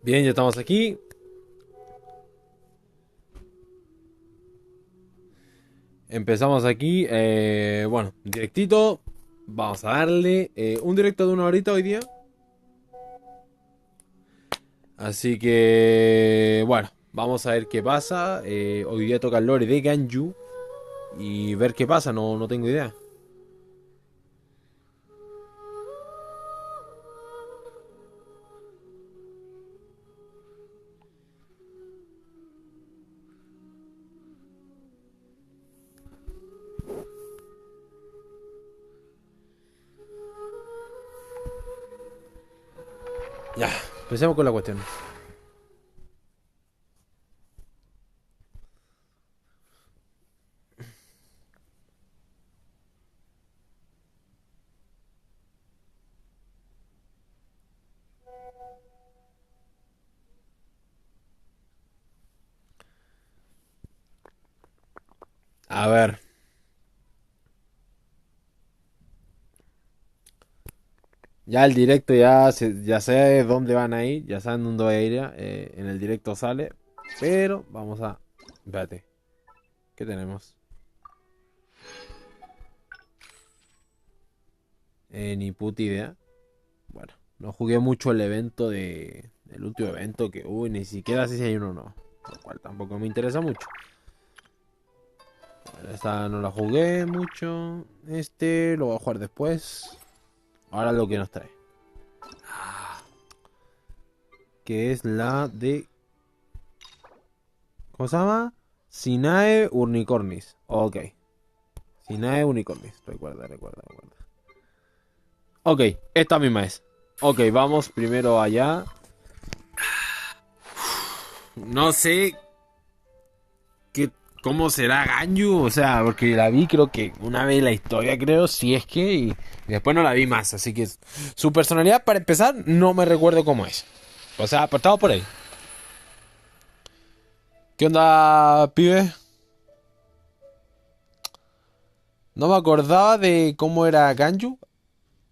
Bien, ya estamos aquí. Empezamos aquí. Bueno, directito. Vamos a darle un directo de 1 horita hoy día. Así que, bueno, vamos a ver qué pasa. Hoy día toca el lore de Ganyu. Y ver qué pasa, no tengo idea. Ya, empecemos con la cuestión. A ver. Ya el directo ya sé dónde van a ir. Ya saben dónde voy a ir. En el directo sale. Pero vamos a... Espérate. ¿Qué tenemos? Ni puta idea. Bueno, no jugué mucho el evento el último evento que hubo, ni siquiera sé si hay uno o no. Lo cual tampoco me interesa mucho. Bueno, esta no la jugué mucho. Este lo voy a jugar después. Ahora lo que nos trae. Que es la de... ¿Cómo se llama? Sinae Unicornis. Ok. Sinae Unicornis. Recuerda. Ok, esta misma es. Ok, vamos primero allá. No sé cómo será Ganyu, o sea, porque la vi creo que una vez en la historia, creo, si es que, y después no la vi más, así que su personalidad, para empezar, no me recuerdo cómo es. O sea, apartado por ahí. ¿Qué onda, pibe? No me acordaba de cómo era Ganyu,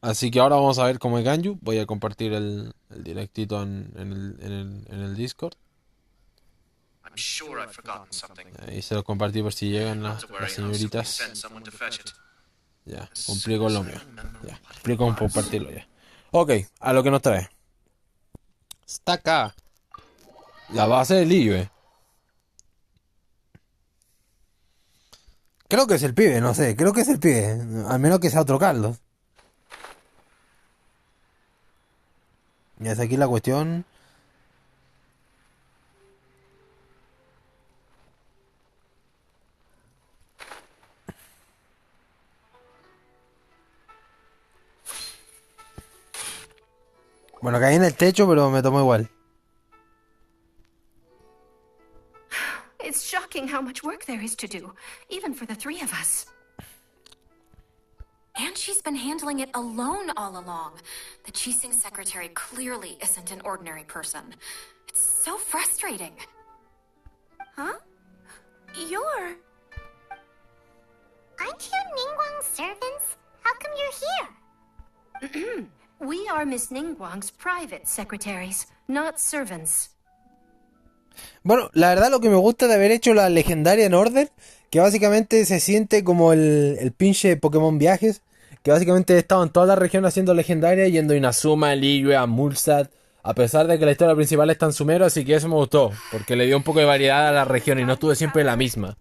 así que ahora vamos a ver cómo es Ganyu. Voy a compartir el directito en el Discord. Ahí se lo compartí por si llegan las señoritas. Ya, cumplí con lo mío. Ya, cumplí con compartirlo ya. Ok, a lo que nos trae. Está acá. La base del IBE. Creo que es el pibe, no sé. Creo que es el pibe. Al menos que sea otro Carlos. Y es aquí la cuestión. Bueno, caí en el techo, pero me tomó igual. It's shocking how much work there is to do, even for the three of us. And she's been handling it alone all along. The Chising secretary clearly isn't an ordinary person. It's so frustrating. Huh? Aren't you Ningguang's servants? How come you're here? We are Miss Ningguang's private secretaries, not servants. Bueno, la verdad lo que me gusta de haber hecho la legendaria en Order, que básicamente se siente como el pinche Pokémon Viajes, que básicamente he estado en toda la región haciendo legendaria, yendo a Inazuma, a Liyue, a Mulsat, a pesar de que la historia principal está en Sumero, así que eso me gustó, porque le dio un poco de variedad a la región y no estuve siempre en la misma.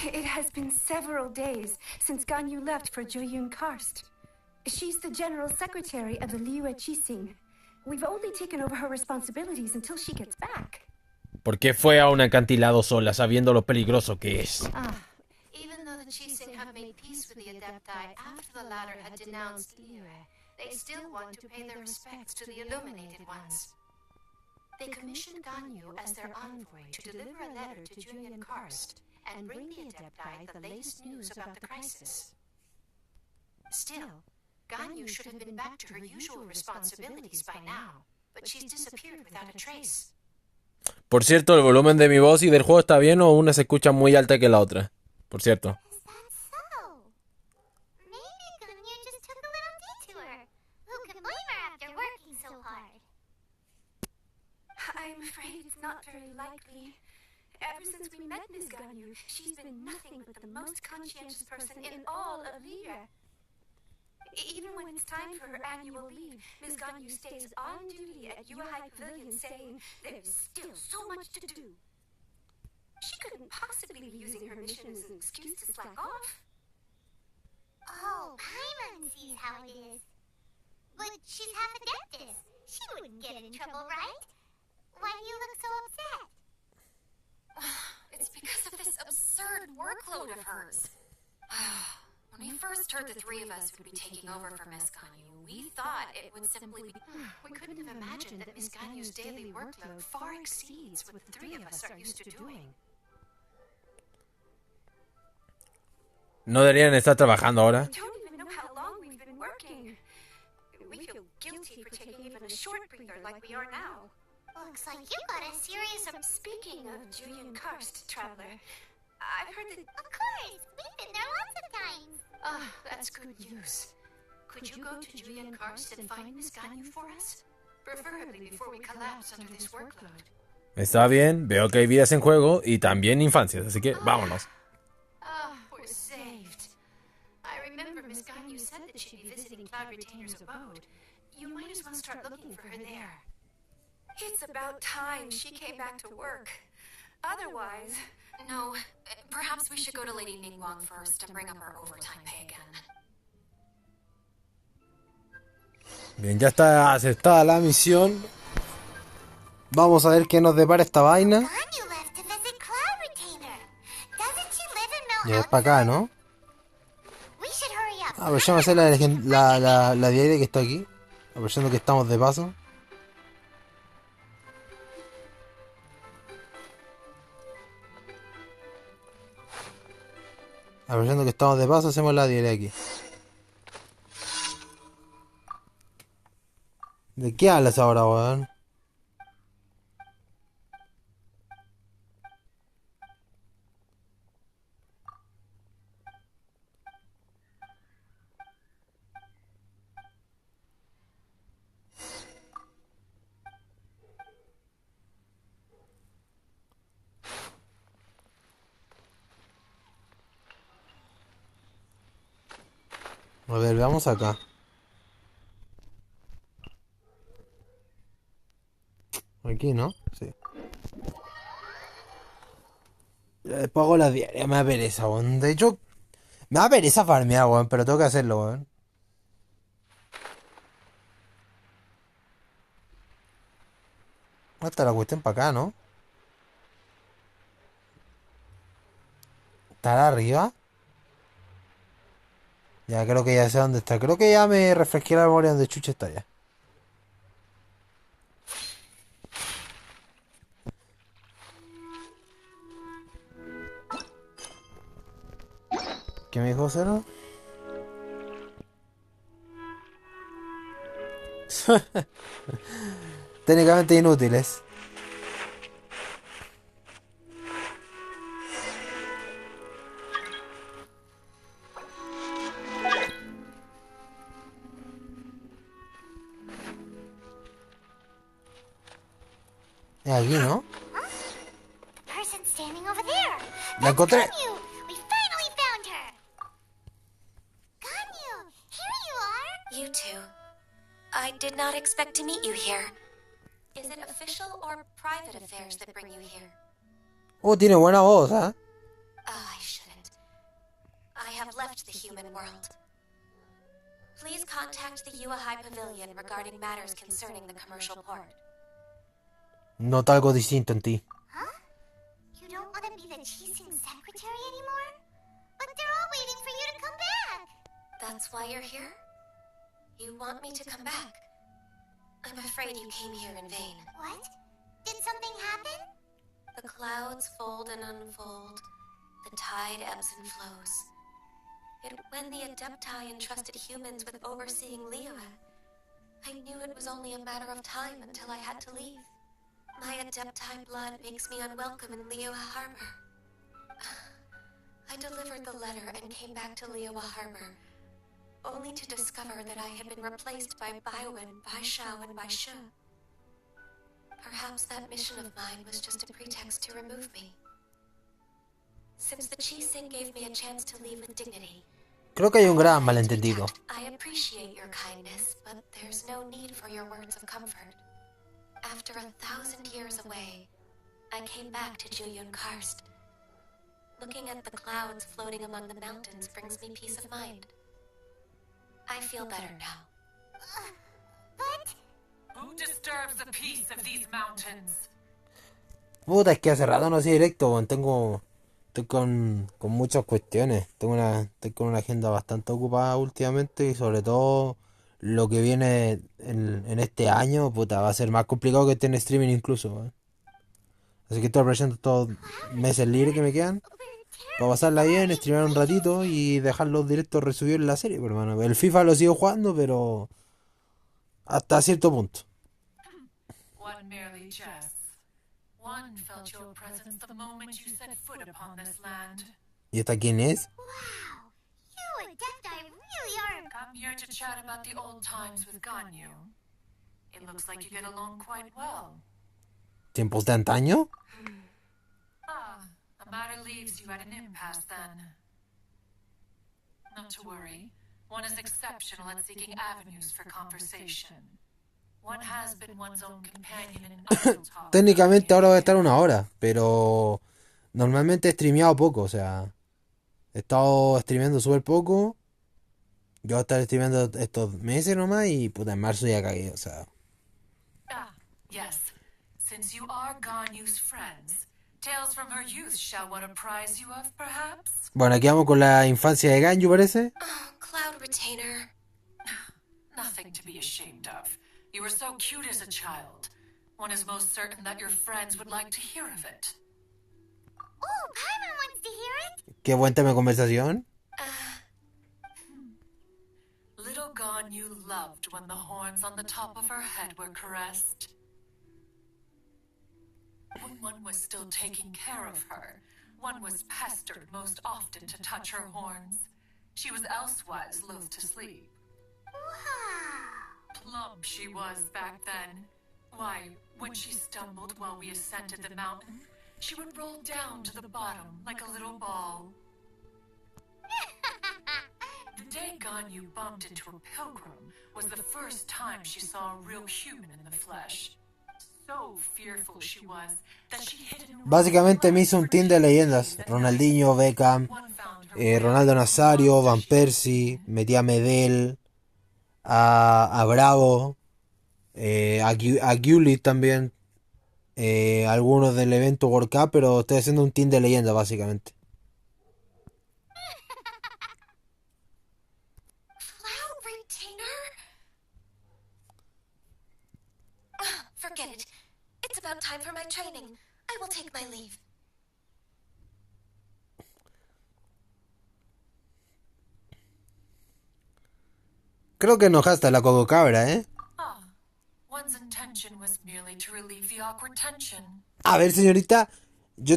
It has been several days since Ganyu left for Joyun Karst. She's the general secretary of the Liyue Chising. We've only taken over her responsibilities until she gets back. ¿Por qué fue a un acantilado sola, sabiendo lo peligroso que es? Even though the Chising have made peace with the Adepti after the latter had denounced Liyue, they still want to pay their respects to the Illuminated Ones. They commissioned Ganyu as their envoy to deliver a letter to Joyun Karst and bring the Adepti the latest news about the crisis. Still, Ganyu should have been back to her usual responsibilities by now, but she's disappeared without a trace. Por cierto, el volumen de mi voz y del juego está bien o una se escucha muy alta que la otra. Por cierto. Is that so? Maybe Ganyu just took a little detour. Who can blame her after working so hard? frankly. Ever since we met Ms. Ganyu, she's been nothing but the most conscientious person in all of Lyra. Even when it's time for her annual leave, Ms. Ganyu stays on duty at High Pavilion saying there's still so much to do. She couldn't possibly be using her mission as an excuse to slack off. Oh, Paimon sees how it is. But she's half Adeptus. She wouldn't get in trouble, right? Why do you look so upset? It's because of this absurd workload of hers. When we first heard the three of us would be taking over for Miss Ganyu, we thought it would simply be... We couldn't have imagined that Ms. Ganyu's daily workload far exceeds what the three of us are used to doing. No deberían estar trabajando ahora. We don't even know how long we've been working. We feel guilty for taking even a short breather like we are now. Looks like you got a series of... Speaking of Julian Karst, Traveler, I've heard that... Of course! We've been there lots of times! Ah, that's good news. Could you go to Julian Karst and find Miss Ganyu for us? Preferably before we collapse under this workload. Está bien, veo que hay vidas en juego y también infancias, así que vámonos. We're saved. I remember Miss Ganyu said that she'd be visiting Cloud Retainer's abode. You might as well start looking for her there. It's about time she came back to work. Otherwise... No, perhaps we should go to Lady Ningguang first and bring up our overtime pay again. Bien, ya está aceptada la misión. Vamos a ver qué nos depara esta vaina. Ganyu left to visit Cloud Retainer. Doesn't she live in Mount Ya es para acá, ¿no? We should hurry up. Pues ya me sé la diaria que está aquí. Aprovechando que estamos de paso. Aprovechando que estamos de paso, hacemos la diaria aquí. ¿De qué hablas ahora, weón? A ver, veamos acá. Aquí, ¿no? Sí. Pago la diaria, me da pereza, weón. De hecho, me da pereza farmear, weón, pero tengo que hacerlo, weón. Hasta la cuestión para acá, ¿no? ¿Estará arriba? Ya creo que ya sé dónde está. Creo que ya me refresqué la memoria donde chucha está ya. ¿Qué me dijo Cero? Técnicamente inútiles. Es aquí, ¿no? Person standing over there. La encontré. Ganyu! We finally found her! Ganyu! Here you are! You two. I did not expect to meet you here. Is it official or private affairs that bring you here? Oh, tiene buena voz, ¿eh? I shouldn't. I have left the human world. Please contact the High Pavilion regarding matters concerning the commercial port. Nota algo distinto en ti. Huh? You don't want to be the Chising secretary anymore? But they're all waiting for you to come back! That's why you're here? You want me to come back? I'm afraid you came here in vain. What? Did something happen? The clouds fold and unfold. The tide ebbs and flows. Yet when the Adepti entrusted humans with overseeing Liyue, I knew it was only a matter of time until I had to leave. My Adepti blood makes me unwelcome in Liyue Harbor. I delivered the letter and came back to Liyue Harbor, only to discover that I had been replaced by Baiwen, Baishao, and Baishu. Perhaps that mission of mine was just a pretext to remove me. Since the Chising gave me a chance to leave with dignity. Creo que hay un gran malentendido. I appreciate your kindness, but there's no need for your words of comfort. After 1,000 years away, I came back to Julian Karst. Looking at the clouds floating among the mountains brings me peace of mind. I feel better now. But... Who disturbs the peace of these mountains? Puta, es que hace rato no hacía directo, weón. Estoy con muchas cuestiones. Estoy con una agenda bastante ocupada últimamente y sobre todo lo que viene en este año, puta, va a ser más complicado que esté en streaming incluso, weón. Así que estoy aprovechando estos meses libres que me quedan para pasarla bien, streamar un ratito y dejar los directos resubidos en la serie, pero hermano. El FIFA lo sigo jugando, pero hasta cierto punto. One merely jests. One felt your presence the moment you set foot upon this land. ¿Y esta quién es? Wow! You Adepti really are... Come here to chat about the old times with Ganyu. It looks like you get along quite well. ¿Tiempos de antaño? Ah, the matter leaves you at an impasse then. Not to worry. One is exceptional at seeking avenues for conversation. One has been one's own companion in idle talk. Técnicamente ahora va a estar 1 hora, pero normalmente he streameado poco, o sea, he estado streameando súper poco. Yo voy a estar streameando estos meses nomás y puta, en marzo ya cagué, o sea. Ah, yes. Since you are Ganyu's friends, tales from her youth shall one apprise you of, perhaps? Bueno, aquí vamos con la infancia de Ganyu, parece. Oh, Cloud Retainer. Nothing to be ashamed of. You were so cute as a child. One is most certain that your friends would like to hear of it. Oh, Paimon wants to hear it! Qué buen tema de conversación. Little Ganyu loved when the horns on the top of her head were caressed. When one was still taking care of her, one was pestered most often to touch her horns. She was elsewise loath to sleep. Wow! Plump she was back then. Why, when she stumbled while we ascended the mountain, she would roll down to the bottom like a little ball. The day Ganyu bumped into a pilgrim was the first time she saw a real human in the flesh. So fearful she was that she hid in Básicamente me hizo un team de leyendas. Ronaldinho, Beckham, Ronaldo Nazario, Van Persie, metí a Medel, a Bravo, a Gullit también, algunos del evento World Cup, pero estoy haciendo un team de leyendas básicamente. Cloud Retainer? Forget it. It's about time for my training. I will take my leave. Creo que enojaste a la Coco Cabra, ¿eh? Ah, one's intention was merely to relieve the awkward tension. A ver, señorita, yo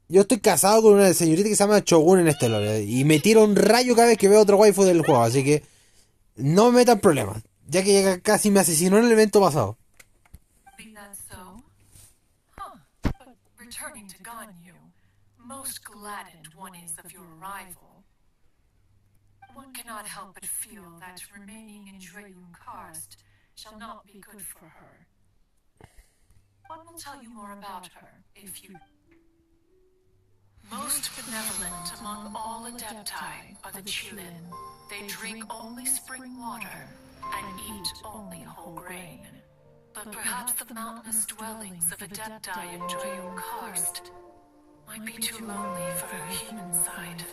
estoy casado con una señorita que se llama Shogun en este lore y me tira un rayo cada vez que veo otro waifu del juego, así que no me metan problemas, ya que ella casi me asesinó en el evento pasado. Be that so? Huh, but returning to Ganyu, most gladdened one is of your arrival. One cannot help but feel that remaining in Dreyun Karst shall not be good for her. One will tell you more about her, if you... Most benevolent among all Adepti are the Chilin. They drink only spring water and eat only whole grain. But perhaps the mountainous dwellings of Adepti in Dreyun Karst might be too lonely for her human side.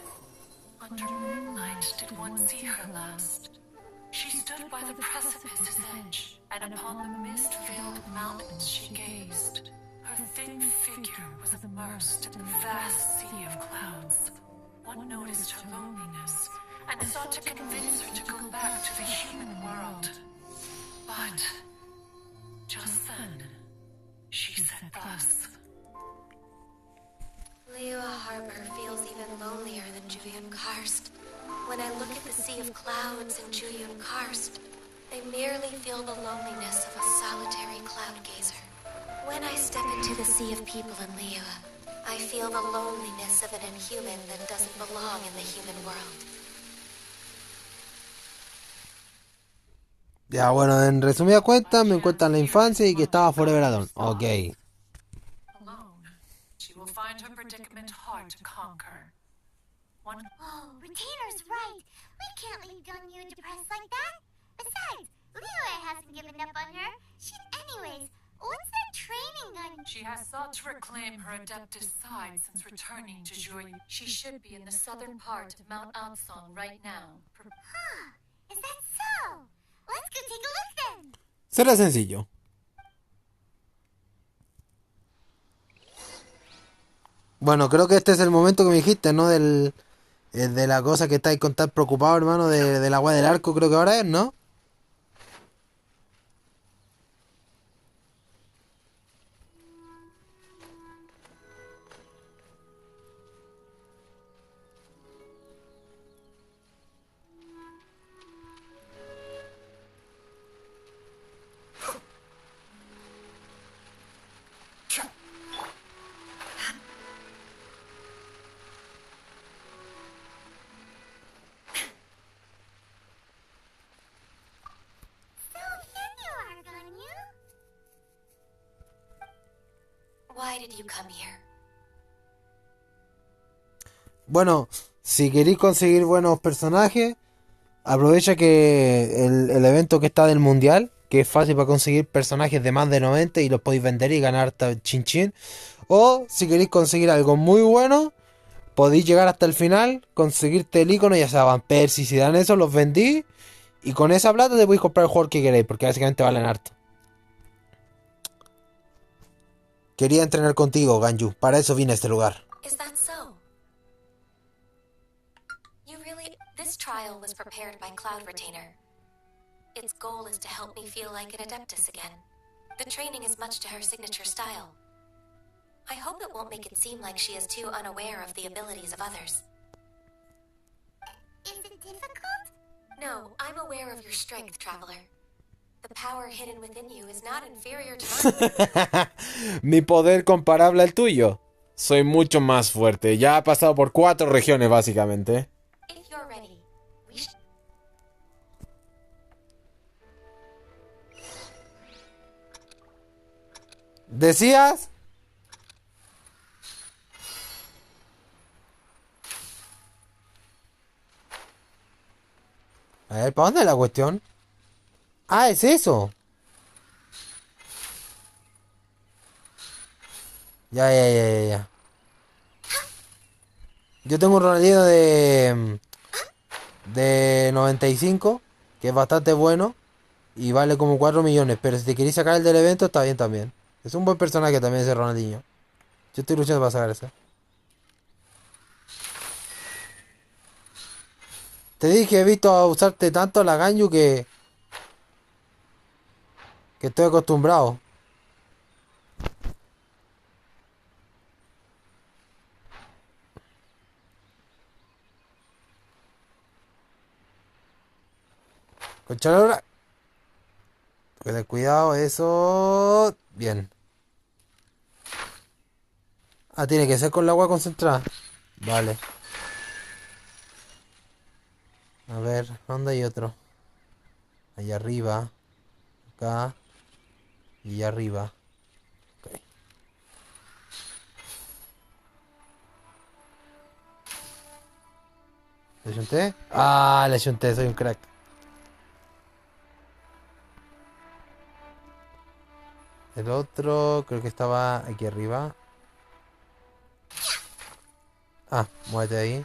Under moonlight did one see her last. She stood by the precipice's edge, and upon the mist-veiled mountains she gazed. Her thin figure was immersed in the vast sea of clouds. One noticed her loneliness, and sought to convince her to go back to the human world. But, just then, she said thus. Liyue Harbor feels even lonelier than Julian Karst. When I look at the sea of clouds in Julian Karst, I merely feel the loneliness of a solitary cloud gazer. When I step into the sea of people in Liyue, I feel the loneliness of an inhuman that doesn't belong in the human world. Ya, bueno, en resumida cuenta, me cuentan la infancia y que estaba Forever Alone. Ok. Alone, she will find her predicament hard to conquer. One Oh, Retainer's right. We can't leave Ganyu depressed like that. Besides, Liyue hasn't given up on her. Anyways, what's that training gun? She has sought to reclaim her Adeptus side since returning to Jui. She should be in the southern part of Mount Ansong right now. Huh, is that so? Let's go take a look then. Será sencillo. Bueno, creo que este es el momento que me dijiste, ¿no? De la cosa que estáis con tan preocupado, hermano, del agua del arco, creo que ahora es, ¿no? Why did you come here? Bueno, si queréis conseguir buenos personajes, aprovecha que el evento que está del mundial, que es fácil para conseguir personajes de más de 90 y los podéis vender y ganar hasta chin chin. O si queréis conseguir algo muy bueno, podéis llegar hasta el final, conseguirte el icono, ya sea Van Persie, si dan eso, los vendí. Y con esa plata te podéis comprar el juego que queréis, porque básicamente valen harto. Quería entrenar contigo, Ganyu. Para eso vine a este lugar. Is that so? You really... This trial was prepared by Cloud Retainer. Its goal is to help me feel like an Adeptus again. The training is much to her signature style. I hope it won't make it seem like she is too unaware of the abilities of others. Is it difficult? No, I'm aware of your strength, Traveler. The power hidden within you is not inferior to mine. Mi poder comparable al tuyo. Soy mucho más fuerte. Ya he pasado por 4 regiones, básicamente. If you're ready, we should... ¿Decías? A ver, ¿para dónde es la cuestión? Ah, es eso. Ya. Yo tengo un Ronaldinho de 95, que es bastante bueno y vale como 4 millones, pero si te queréis sacar el del evento está bien también. Es un buen personaje también ese Ronaldinho. Yo estoy luchando para sacar ese. Te dije, he visto a usarte tanto la Ganyu que estoy acostumbrado. Concholadora. Ten cuidado, eso. Bien. Ah, tiene que ser con el agua concentrada. Vale. A ver, ¿dónde hay otro? Allá arriba. Acá. Y allá arriba. Ok. ¿Le ayunté? Ah, le ayunté, soy un crack. El otro creo que estaba aquí arriba. Ah, muévete ahí.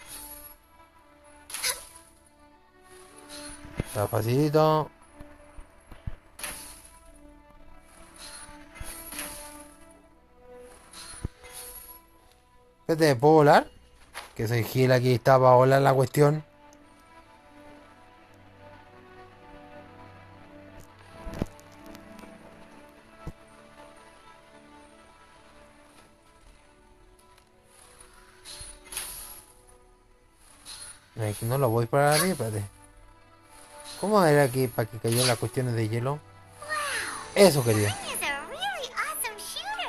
Está facilito. ¿Qué te puedo volar? Que soy gil aquí, está para volar la cuestión. Aquí no lo voy para arriba, espérate. ¿Cómo era aquí para que cayó las cuestiones de hielo? Eso quería. He's a really awesome shooter.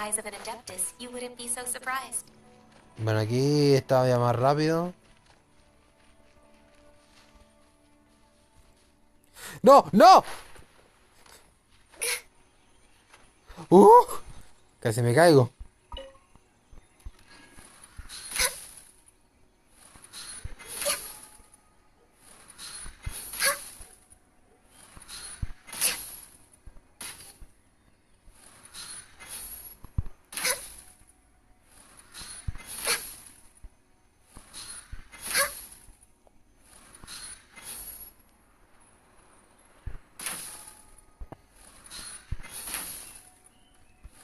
eyes of an Adeptus, you wouldn't be so surprised. Bueno, aquí estaba ya más rápido. ¡No! ¡No! Casi me caigo.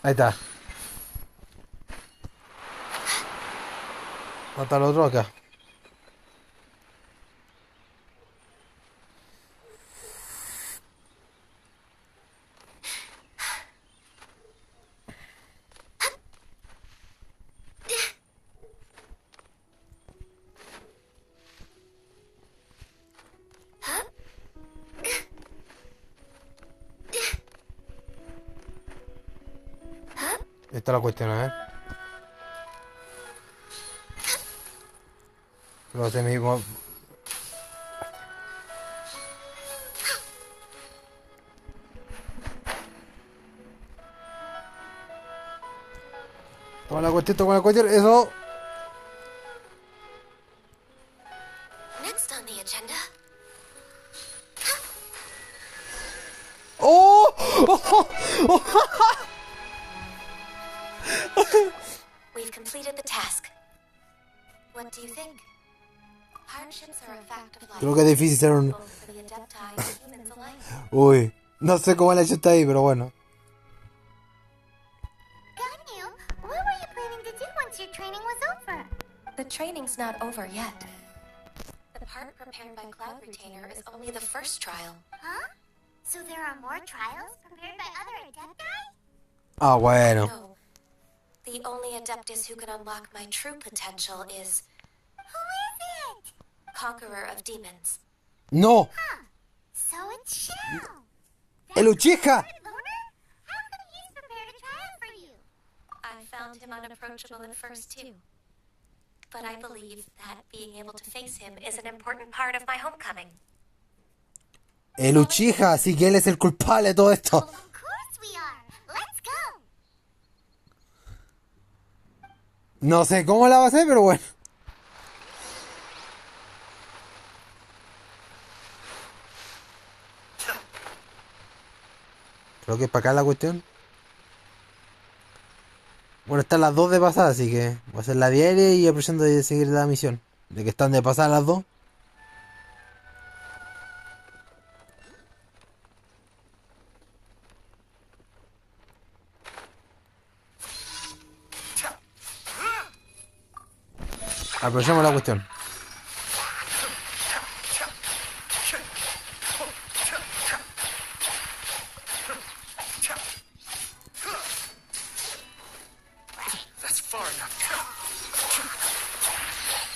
Ahí está. ¿Dónde está el otro acá? Esta es la cuestión, a ver. Lo sé mismo. Toma la cuestión, eso. Next on the agenda. ¡Oh! We've completed the task. What do you think? Hardships are a fact of life. Creo que es difícil ser un... Both for the Adepti and humans alike. Uy, no sé cómo la hecho está ahí, pero bueno. Ganyu, what were you planning to do once your training was over? The training's not over yet. The part prepared by Cloud Retainer is only the first trial. Huh? So there are more trials prepared by other Adepti? Ah, bueno. No. The only Adeptus who can unlock my true potential is Who is it? Conqueror of Demons. ¡No! Huh. So it's Shell. ¡El Uchiha! Loner? How come he's prepared a trial for you? I found him unapproachable at first, too. But I believe that being able to face him is an important part of my homecoming. El Uchiha, así que él es el culpable de todo esto. Of course we are. Let's go. No sé cómo la va a hacer, pero bueno. Creo que es para acá la cuestión. Bueno, están las dos de pasada, así que voy a hacer la diaria y aprovechando de seguir la misión. De que están de pasada las dos. Aprovechemos la cuestión.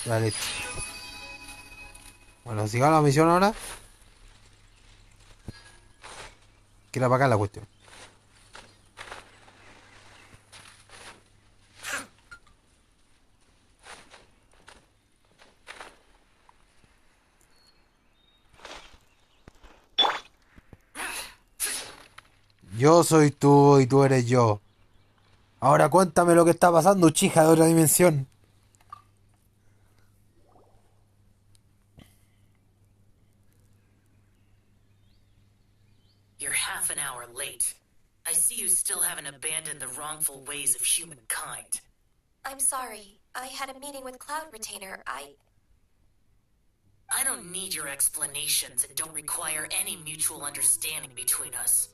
Ya, listo. Bueno, sigamos la misión ahora. Que era para acá la cuestión. Yo soy tú y tú eres yo. Ahora cuéntame lo que está pasando, Uchiha de otra dimensión. You're half an hour late. I see you still haven't abandoned the wrongful ways of humankind. I'm sorry. I had a meeting with Cloud Retainer. I don't need your explanations and don't require any mutual understanding between us.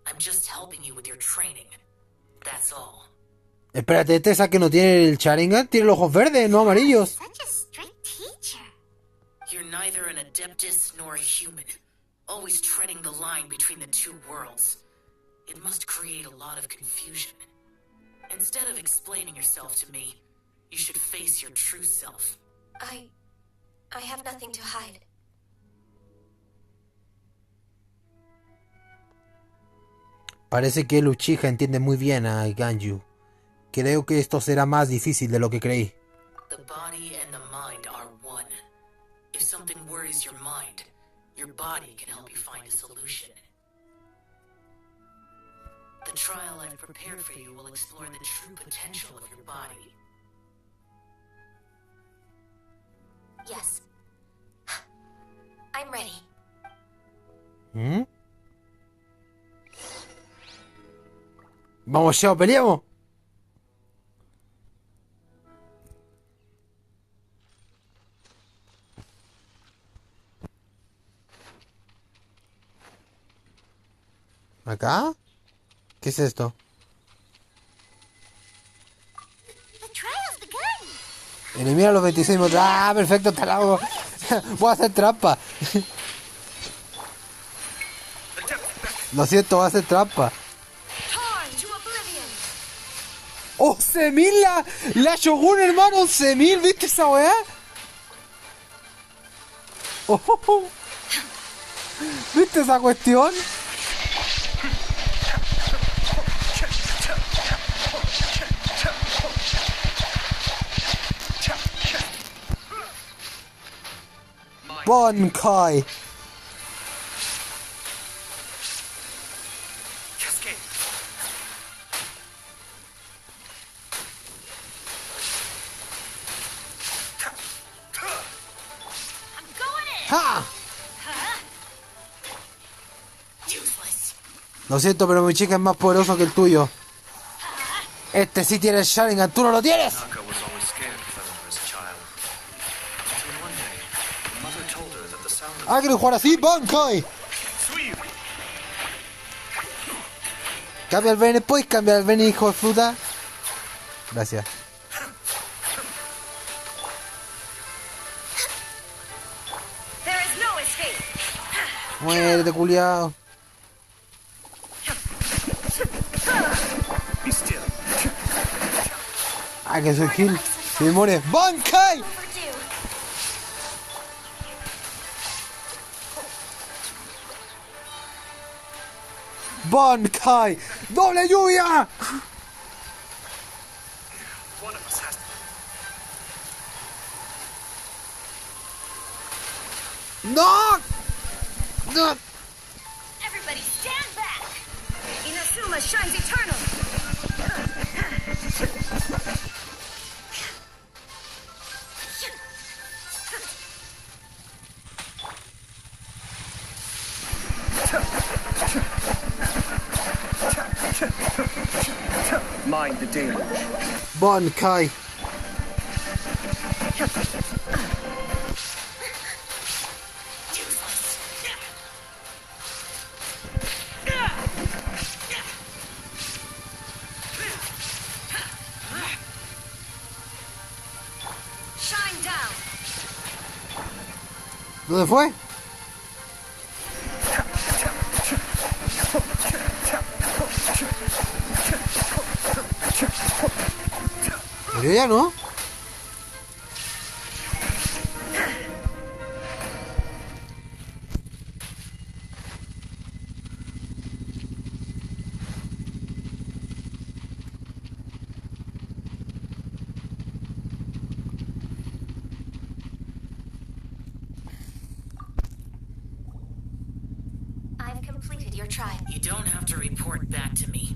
I'm just helping you with your training. That's all. Espérate, esa que no tiene el Sharingan tiene los ojos verdes, no amarillos. Such a strict teacher. You're neither an Adeptus nor a human, always treading the line between the two worlds. It must create a lot of confusion. Instead of explaining yourself to me, you should face your true self. I have nothing to hide. Parece que el Uchiha entiende muy bien a Ganyu. Creo que esto será más difícil de lo que creí. The body and the mind are one. If something worries your mind, your body can help you find a solution. The trial I've prepared for you will explore the true potential of your body. Yes. I'm ready. ¿Mm? Vamos, ya, peleamos. ¿Acá? ¿Qué es esto? The trial's begun. Elimina los 26 monstruos. ¡Ah, perfecto! ¡Te la hago! Voy a hacer trampa. Lo siento, voy a hacer trampa. ¡11.000 la Shogun, hermano! ¡11.000! ¿Viste esa weá? Oh, ¿viste esa cuestión? Bonkai. ¡Ja! Lo siento, pero mi chica es más poderoso que el tuyo. Este sí tiene el Sharingan, tú no lo tienes. Ah, quiero jugar así, Bonkai. Cambia el Vene, pues cambia el Vene, hijo de fruta. Gracias. Muérete, culiao. Ah, que soy Gil. Si me muere. ¡Bonkai! ¡Bonkai! ¡Doble lluvia! ¡No! ¡No! Everybody stand back! Inazuma shines eternal! Mind the deluge. Bonkai. Shine down! ¿Dónde fue? Murió ya, ¿no? I've completed your trial. You don't have to report back to me.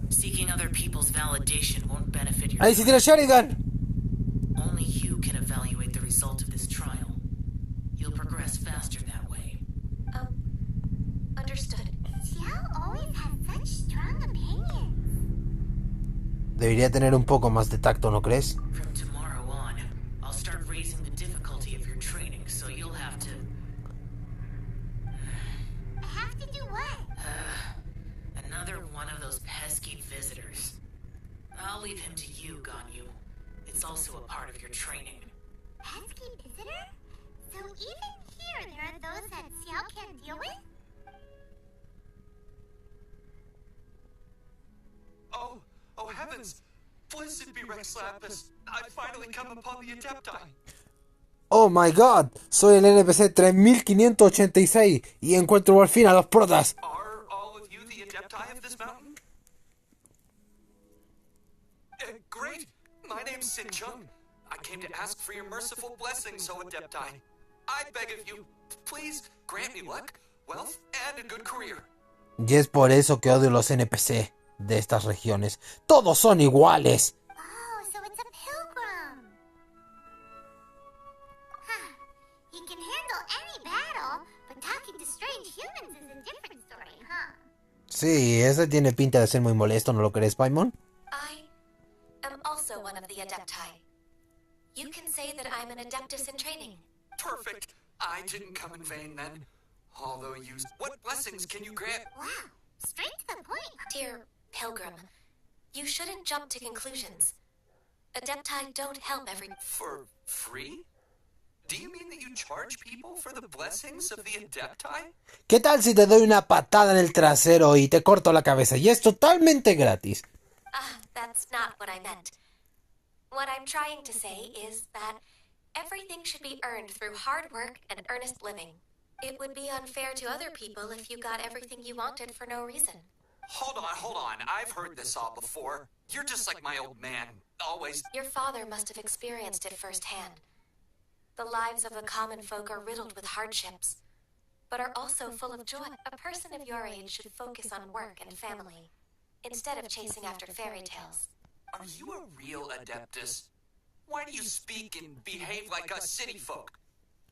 Seeking other people's validation won't benefit your... ¡Ahí sí tiene Sharingan! Only you can evaluate the result of this trial. You'll progress faster that way. Understood. Xiao always had such strong opinions. Debería tener un poco más de tacto, ¿no crees? From tomorrow on, I'll start raising the difficulty of your training, so you'll have to... I have to do what? Another one of those pesky visitors. I'll leave him to you, Ganyu. It's also a part of your training. Pesky visitor? So even here there are those that Xiao can't deal with? Oh heavens! Blessed be Rex Lapis! I've finally come upon the Adepti! Oh my god, soy el NPC 3586 y encuentro por fin a los protas. Are all of you the Adepti of this mountain? My name's Sin Chung. I came to ask for your merciful blessings, O Adepti. I beg of you, please grant me luck, wealth, and a good career. Y es por eso que odio los NPC de estas regiones. Todos son iguales. Oh, so it's a pilgrim. Huh. He can handle any battle, but talking to strange humans is a different story, huh? Sí, ese tiene pinta de ser muy molesto, ¿no lo crees, Paimon? I am also one of the Adepti. You can say that I'm an Adeptus in training. Perfect. I didn't come in vain then. Although you... What blessings can you grant? Wow, straight to the point. Dear Pilgrim, you shouldn't jump to conclusions. Adepti don't help every... For free? Do you mean that you charge people for the blessings of the Adepti? ¿Qué tal si te doy una patada en el trasero y te corto la cabeza? Y es totalmente gratis. That's not what I meant. What I'm trying to say is that everything should be earned through hard work and earnest living. It would be unfair to other people if you got everything you wanted for no reason. Hold on. I've heard this all before. You're just like my old man. Always... Your father must have experienced it firsthand. The lives of the common folk are riddled with hardships, but are also full of joy. A person of your age should focus on work and family, instead of chasing after fairy tales. Are you a real Adeptus? Why do you speak and behave like us city folk?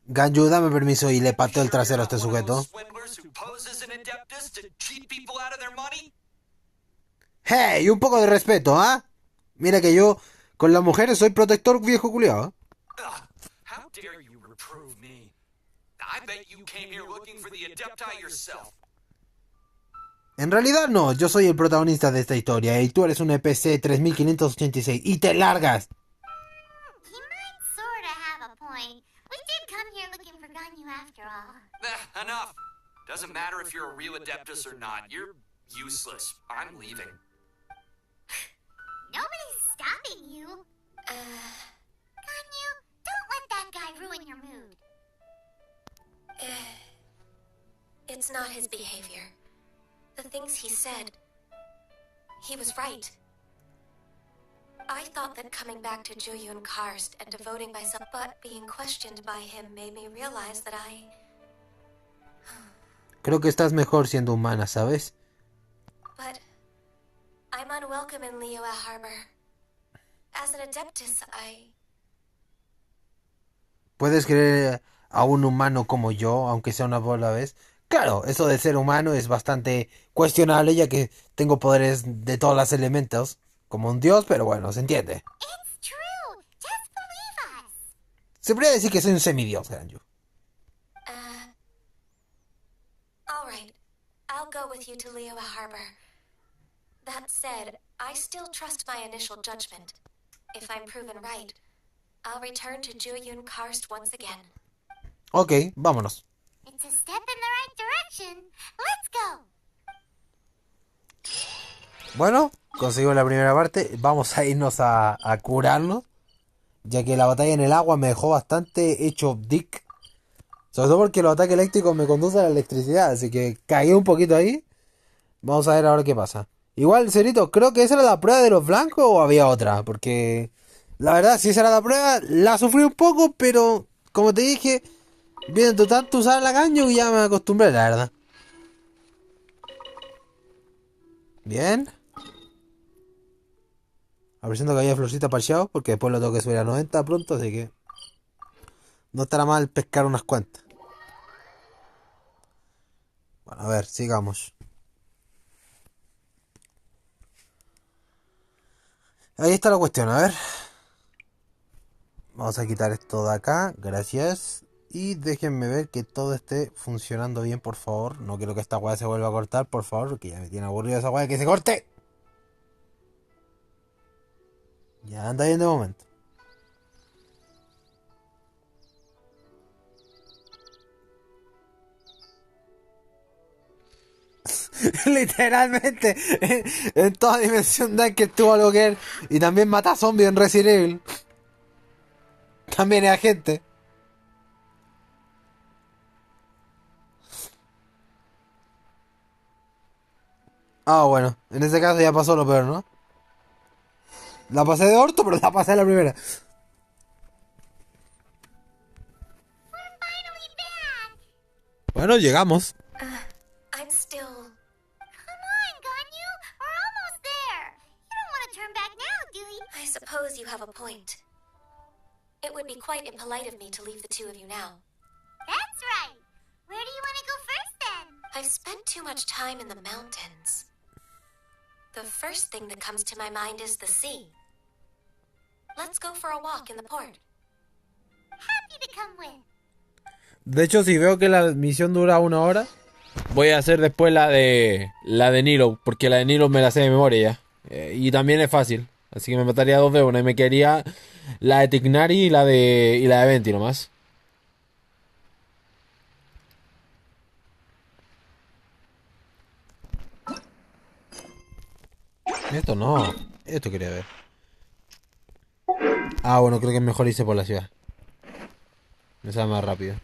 Ganyu, dame permiso y le pateo el trasero a este sujeto. ¡Hey! Un poco de respeto, ¿ah? Mira que yo, con las mujeres, soy protector viejo culiao, ¿eh? How dare you reprove me? I bet you came here looking for the Adepti yourself. En realidad no, yo soy el protagonista de esta historia y tú eres un EPC 3586 y te largas. He might sorta have a point. We did come here looking for Ganyu after all. Enough. Doesn't matter if you're a real Adeptus or not. You're useless. I'm leaving. Nobody's stopping you. Ganyu, don't let that guy ruin your mood. It's not his behavior. The things he said, he was right. I thought that coming back to Juyun Karst and devoting myself, but being questioned by him made me realize that Creo que estás mejor siendo humana, ¿sabes? But I'm unwelcome in Liyue Harbor. As an Adeptus, ¿Puedes creer a un humano como yo, aunque sea una bola vez? Claro, eso de ser humano es bastante cuestionable, ya que tengo poderes de todos los elementos, como un dios, pero bueno, se entiende. It's true. Just believe us. Se podría decir que soy un semidios, Ganyu. All right. I'll go with you to Liyue Harbor. That said, I still trust my initial judgment. If I'm proven right, I'll return to Juyun Karst once again. Ok, vámonos. It's a step in the right direction. Let's go. Bueno, conseguimos la primera parte. Vamos a irnos a curarnos, ya que la batalla en el agua me dejó bastante hecho dick. Sobre todo porque los ataques eléctricos me conducen a la electricidad, así que caí un poquito ahí. Vamos a ver ahora qué pasa. Igual, Cerito, creo que esa era la prueba de los blancos o había otra, porque la verdad, si esa era la prueba, la sufrí un poco, pero como te dije, viendo tanto usar la Ganyu, ya me acostumbré, la verdad. Bien. Apreciando que había florcita parcheado, porque después lo tengo que subir a 90 pronto, así que no estará mal pescar unas cuantas. Bueno, a ver, sigamos. Ahí está la cuestión, a ver. Vamos a quitar esto de acá, gracias. Y déjenme ver que todo esté funcionando bien, por favor. No quiero que esta weá se vuelva a cortar, por favor, porque ya me tiene aburrido esa weá que se corte. Ya anda bien de momento. Literalmente en toda dimensión Danker tuvo algo que ver. Y también mata zombies en Resident Evil. También es agente. Ah, bueno, en ese caso ya pasó lo peor, ¿no? La pasé de orto, pero la pasé la primera. We're finally back. Bueno, llegamos. I'm still... Come on, Ganyu. We're almost there. You don't want to turn back now, do you? I suppose you have a point. It would be quite impolite of me to leave the two of you now. That's right. Where do you want to go first, then? I've spent too much time in the mountains. The first thing that comes to my mind is the sea. Let's go for a walk in the port. Happy to come with. De hecho, si veo que la misión dura 1 hora, voy a hacer después la de Nilo, porque la de Nilo me la sé de memoria ya. Y también es fácil. Así que me mataría 2 de una y me quedaría la de Tignari y la de Venti nomás. Esto no. Esto quería ver. Ah, bueno, creo que es mejor irse por la ciudad. Me sale más rápido.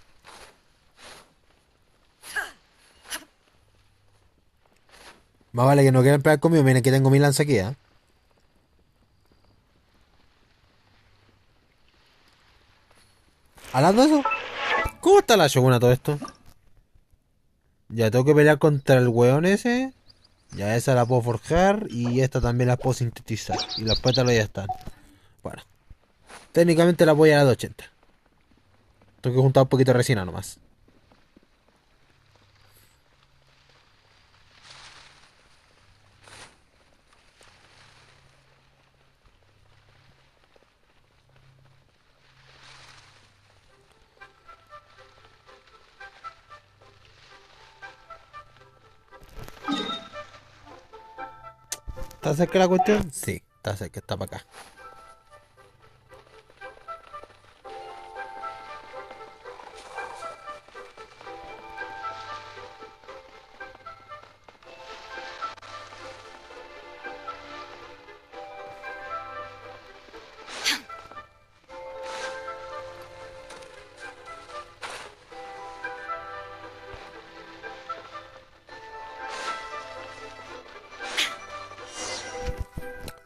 Más vale que no quieran pelear conmigo. Miren que tengo mi lanza aquí, ¿eh? Hablando de eso, ¿cómo está la Shoguna todo esto? Ya tengo que pelear contra el weón ese. Ya esa la puedo forjar. Y esta también la puedo sintetizar. Y los pétalos ya están. Bueno, técnicamente la voy a la de 80. Tengo que juntar un poquito de resina nomás. ¿Está cerca la cuestión? Sí, está cerca, está para acá.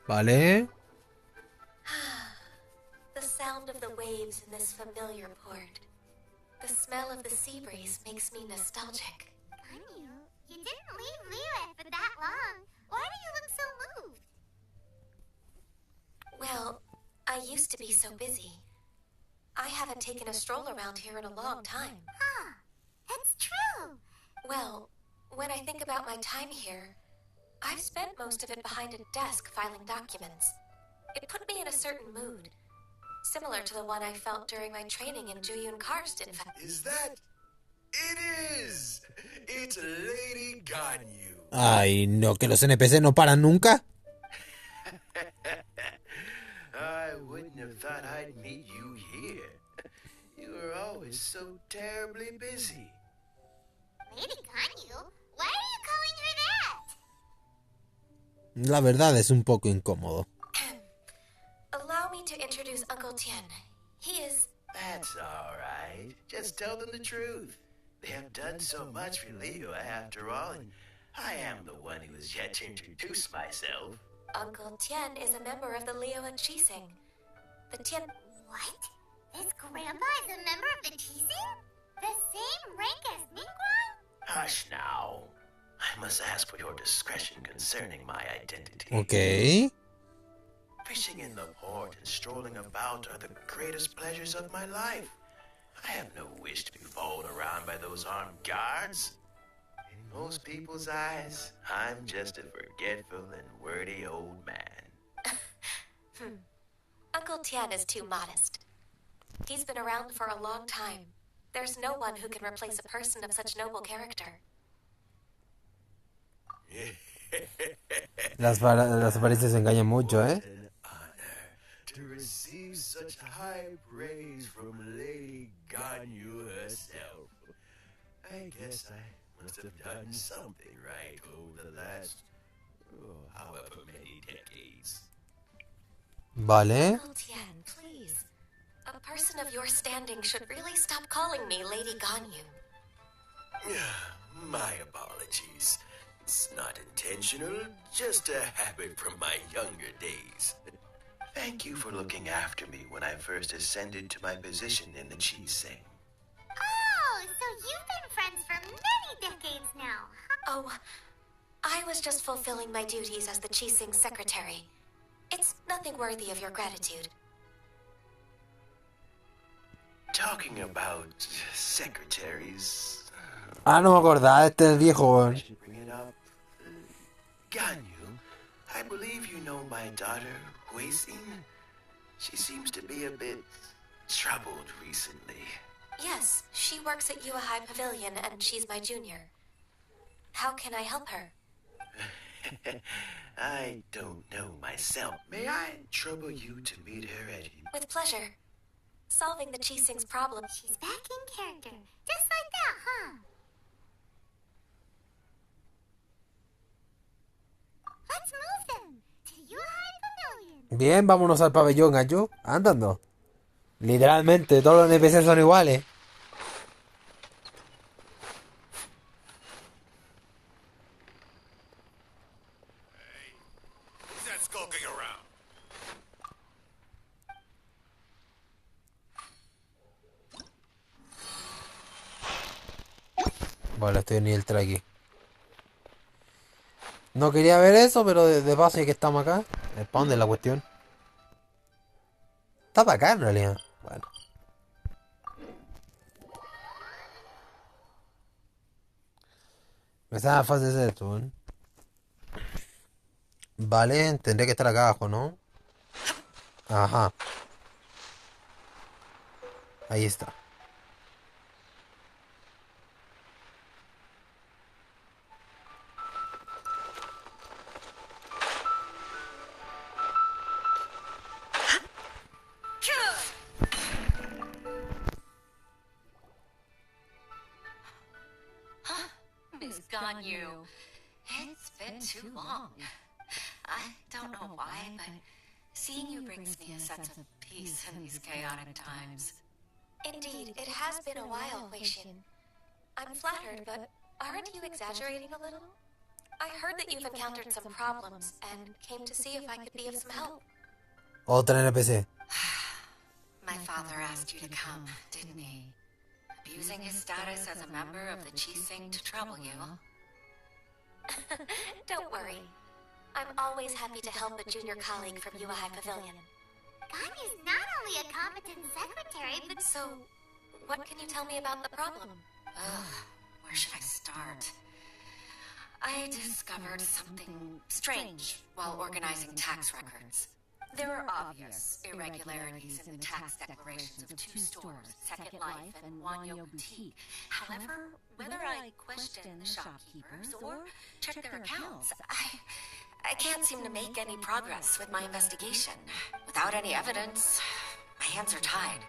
Vale. The sound of the waves in this familiar port. The smell of the sea breeze makes me nostalgic. Ganyu, you didn't leave Liyue for that long. Why do you look so moved? Well, I used to be so busy. I haven't taken a stroll around here in a long time. Huh. That's true. Well, when I think about my time here, I've spent most of it behind a desk filing documents. It put me in a certain mood, similar to the one I felt during my training in Juyun Karst, in fact. Is that? It is! It's Lady Ganyu. Ay, no, que los NPC no paran nunca. I wouldn't have thought I'd meet you here. You were always so terribly busy. Lady Ganyu? Why are you calling her that? La verdad es un poco incómodo. Allow me to introduce Uncle Tien. He is... That's all right. Just tell them the truth. They have done so much for Liyue after all, and I am the one who has yet to introduce myself. Uncle Tien is a member of the Liyue Chising. The Tien... What? This grandpa is a member of the Chising? The same rank as Ningguang? Hush now. I must ask for your discretion concerning my identity. Ok. Fishing in the port and strolling about are the greatest pleasures of my life. I have no wish to be followed around by those armed guards. In most people's eyes, I'm just a forgetful and wordy old man. Uncle Tien is too modest. He's been around for a long time. There's no one who can replace a person of such noble character. Las apariencias engañan mucho, ¿eh? An honor to receive such high praise from Lady Ganyu herself. I guess I must have done something right over the last, however many decades. Vale. Uncle Tien, please. A person of your standing should really stop calling me Lady Ganyu. My apologies. It's not intentional, just a habit from my younger days. Thank you for looking after me when I first ascended to my position in the cheese sing. Oh, so you've been friends for many decades now, huh? Oh, I was just fulfilling my duties as the Chising secretary. It's nothing worthy of your gratitude. Talking about secretaries, Ah, no me acordaba de este viejo, I weón. should bring it up. Ganyu, I believe you know my daughter, Huixing. She seems to be a bit troubled recently. Yes, she works at Yua High Pavilion and she's my junior. How can I help her? I don't know myself. May I trouble you to meet her at... With pleasure. Solving the Chising's problem. She's back in character. Just like that, huh? Let's move them to your high pavilion. Bien, vámonos al pabellón, Ganyu. Andando. Literalmente, todos los NPC son iguales. Who's that skulking around? Vale, estoy en nivel 3 aquí. No quería ver eso, pero de paso ya que estamos acá. ¿Para dónde es la cuestión? Está para acá en realidad. Bueno. Me está fácil hacer esto, weón. Vale, tendría que estar acá abajo, ¿no? Ajá. Ahí está. Miss Ganyu, it's been too long. I don't know why, but seeing you brings me a sense of peace in these chaotic times. Indeed, it has been a while, Huixin. I'm flattered, but aren't you exaggerating a little? I heard that you've encountered some problems and came to see if I could be of some help. Otra NPC. My father asked you to come, didn't he? Abusing his status as a member of the Chising to trouble you. Don't worry. I'm always happy to help a junior colleague from Yua High Pavilion. Ganyu's not only a competent secretary, but So, what can you tell me about the problem? Where should I start? I discovered something strange while organizing tax records. There are obvious irregularities in the tax declarations of two stores, Second Life and Wanyo Boutique. However, whether I question the shopkeepers or check their accounts, I can't seem to make any progress with my investigation. Without any evidence, my hands are tied.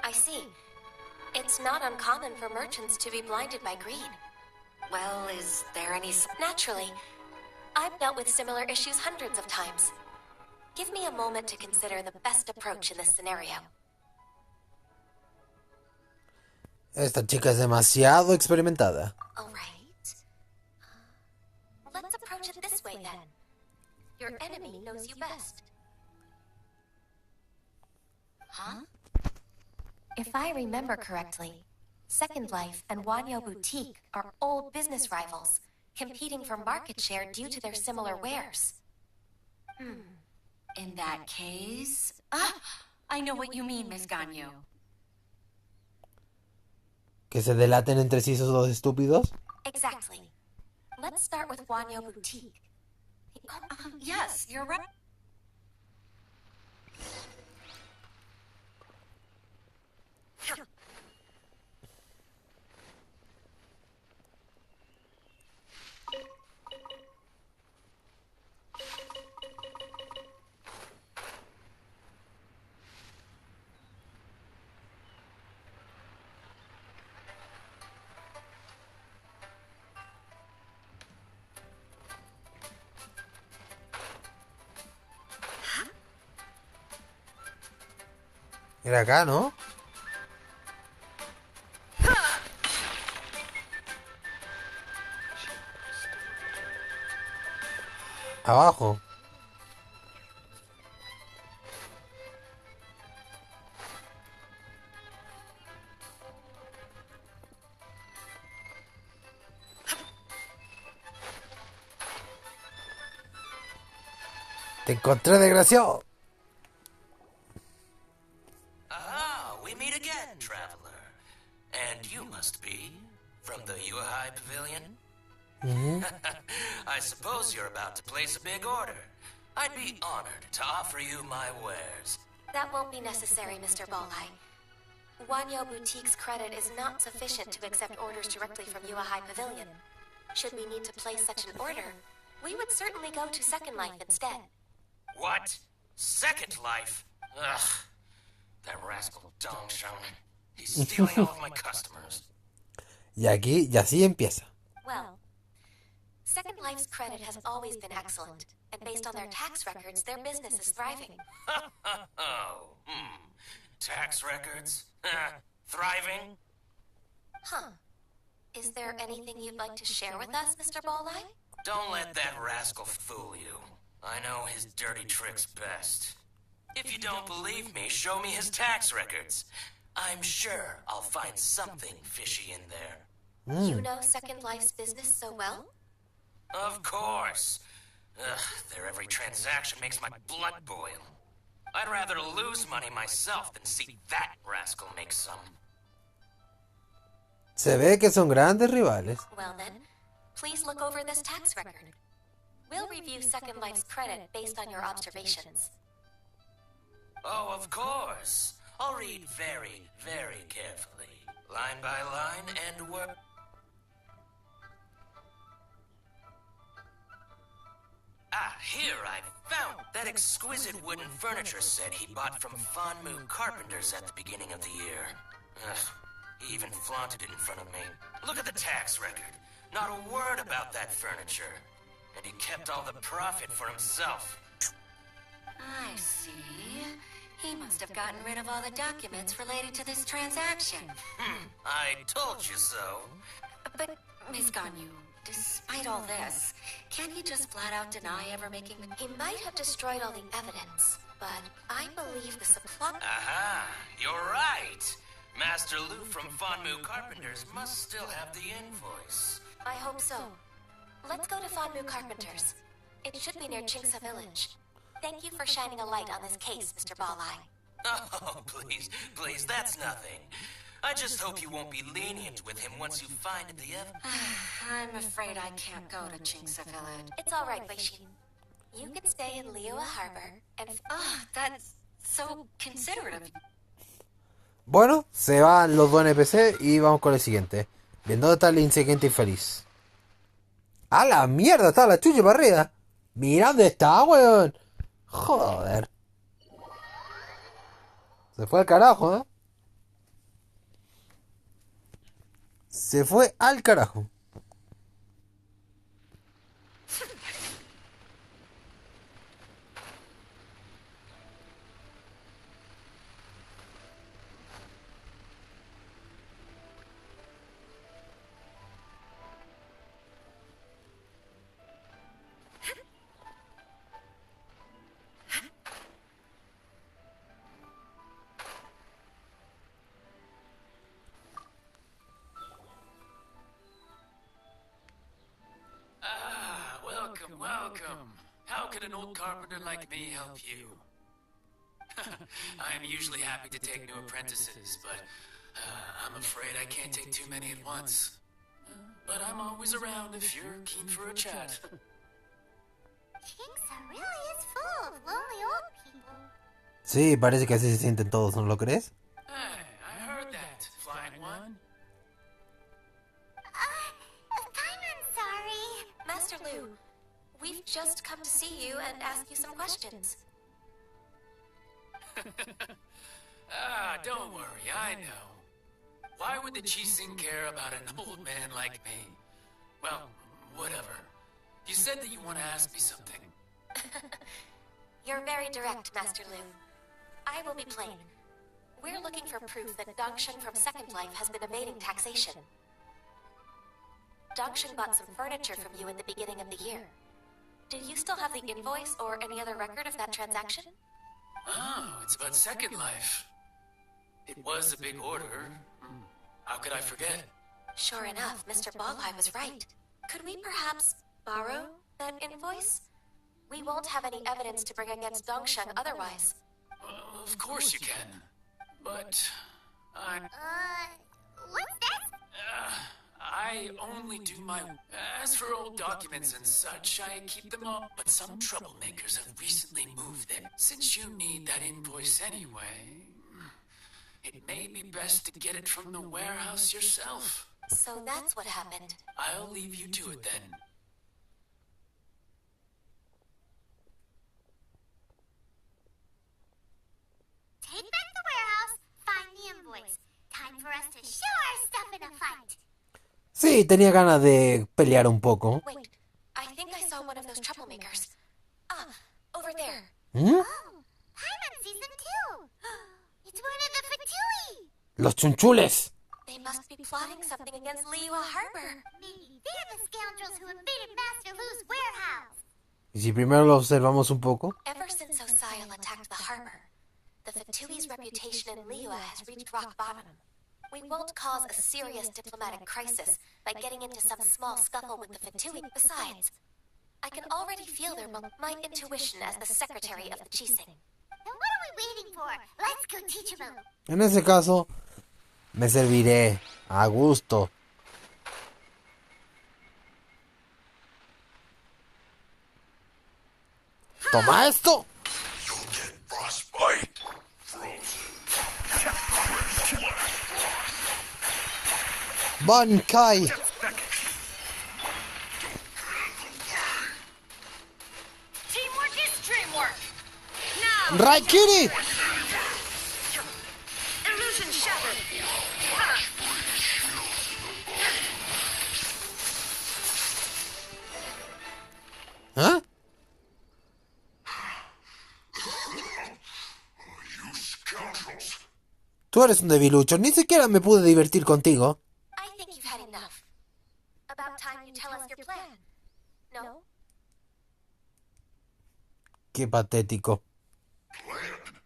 I see. It's not uncommon for merchants to be blinded by greed. Well, is there any... Naturally. I've dealt with similar issues hundreds of times. Give me a moment to consider the best approach in this scenario. Esta chica es demasiado experimentada. All right. Let's approach it this way then. Your enemy knows you best. Huh? If I remember correctly, Second Life and Wanyo Boutique are old business rivals, competing for market share due to their similar wares. In that case... I know what you mean, Miss Ganyu. ¿Que se delaten entre sí esos dos estúpidos? Exactly. Let's start with Wanyo Boutique. Yes, you're right. Era acá, ¿no? Abajo. Te encontré, desgraciado. Ah, we meet again, traveler. And you must be from the Yuhai Pavilion? I suppose you're about to place a big order. I'd be honored to offer you my wares. That won't be necessary, Mr. Bolai. Wanyo Boutique's credit is not sufficient to accept orders directly from Yuhai Pavilion. Should we need to place such an order, we would certainly go to Second Life instead. What? Second Life? Ugh. That rascal Dongshan. He's stealing all of my customers. Y así empieza. Well, Second Life's credit has always been excellent, and based on their tax records, their business is thriving. Tax records? Thriving? Huh. Is there anything you'd like to share with us, Mr. Bolai? Don't let that rascal fool you. I know his dirty tricks best. If you don't believe me, show me his tax records. I'm sure I'll find something fishy in there. You know Second Life's business so well? Of course. Their every transaction makes my blood boil. I'd rather lose money myself than see that rascal make some. Se ve que son grandes rivales. Well then, please look over this tax record. We'll review Second Life's credit based on your observations. Oh, of course. I'll read very, very carefully. Line by line and word... Ah, here I found that exquisite wooden furniture set he bought from Fanmu Carpenters at the beginning of the year. Ugh, he even flaunted it in front of me. Look at the tax record. Not a word about that furniture. And he kept all the profit for himself. I see. He must have gotten rid of all the documents related to this transaction. I told you so. But, Miss Ganyu, despite all this, can't he just flat out deny ever making the... He might have destroyed all the evidence, but I believe the supply... Aha, you're right. Master Lu from Fanmu Carpenters must still have the invoice. I hope so. Let's go to Fanmu Carpenters. It should be near Chingsa Village. Thank you for shining a light on this case, Mr. Balai. Oh, please, that's nothing. I just hope you won't be lenient with him once you find the evidence. I'm afraid I can't go to Chingsa Village. It's all right, Weishin. You can stay in Liyue Harbor and... that's so considerate of you. Bueno, se van los dos NPC y vamos con el siguiente. ¿En dónde está el insiguiente infeliz? ¡A la mierda! Está la chucha para arriba. Mira dónde está, weón. Joder. Se fue al carajo, ¿eh? Se fue al carajo. Welcome. How can an old carpenter like me help you? I'm usually happy to take new apprentices, but I'm afraid I can't take too many at once. But I'm always around if you're keen for a chat. Chingsa really is full of lonely old people. Sí, parece que así se sienten todos, ¿no lo crees? Hey, I heard that. Flying one? I'm sorry. Master Lu, we've just come to see you and ask you some questions. Don't worry, I know. Why would the Chising care about an old man like me? Well, whatever. You said that you want to ask me something. You're very direct, Master Lu. I will be plain. We're looking for proof that Dangshan from Second Life has been evading taxation. Dangshan bought some furniture from you at the beginning of the year. Do you still have the invoice or any other record of that transaction? Oh, it's about Second Life. It was a big order. How could I forget? Sure enough, Mr. Balai was right. Could we perhaps borrow that invoice? We won't have any evidence to bring against Dongsheng otherwise. Of course you can. But What's that? I only do my... As for old documents and such, I keep them up. But some troublemakers have recently moved them. Since you need that invoice anyway, it may be best to get it from the warehouse yourself. So that's what happened. I'll leave you to it then. Take back the warehouse, find the invoice. Time for us to show our stuff in a fight. Sí, tenía ganas de pelear un poco. Wait, I think I saw one of those troublemakers. Ah, over there. ¿Mm? Oh, Paimon sees them too. It's one of the Fatui. Los chunchules. They must be plotting something against Liyue Harbor. Maybe they're the scoundrels who invaded Master Lu's warehouse. Y si primero lo observamos un poco. Ever since Osial attacked the harbor, the Fatui's reputation in Liyue has reached rock bottom. We won't cause a serious diplomatic crisis by getting into some small scuffle with the Fatui. Besides, I can already feel their my intuition as the secretary of the Chising. Then what are we waiting for? Let's go teach them. En ese caso, me serviré a gusto. Toma esto. You'll get frostbite. Bankai. Teamwork is dreamwork. Now, Raikiri. illusion shattered. ¿Ah? You scoundrels. Tú eres un debilucho. Ni siquiera me pude divertir contigo. I think you've had enough. About time you tell us your plan. No? Qué patético. Plan?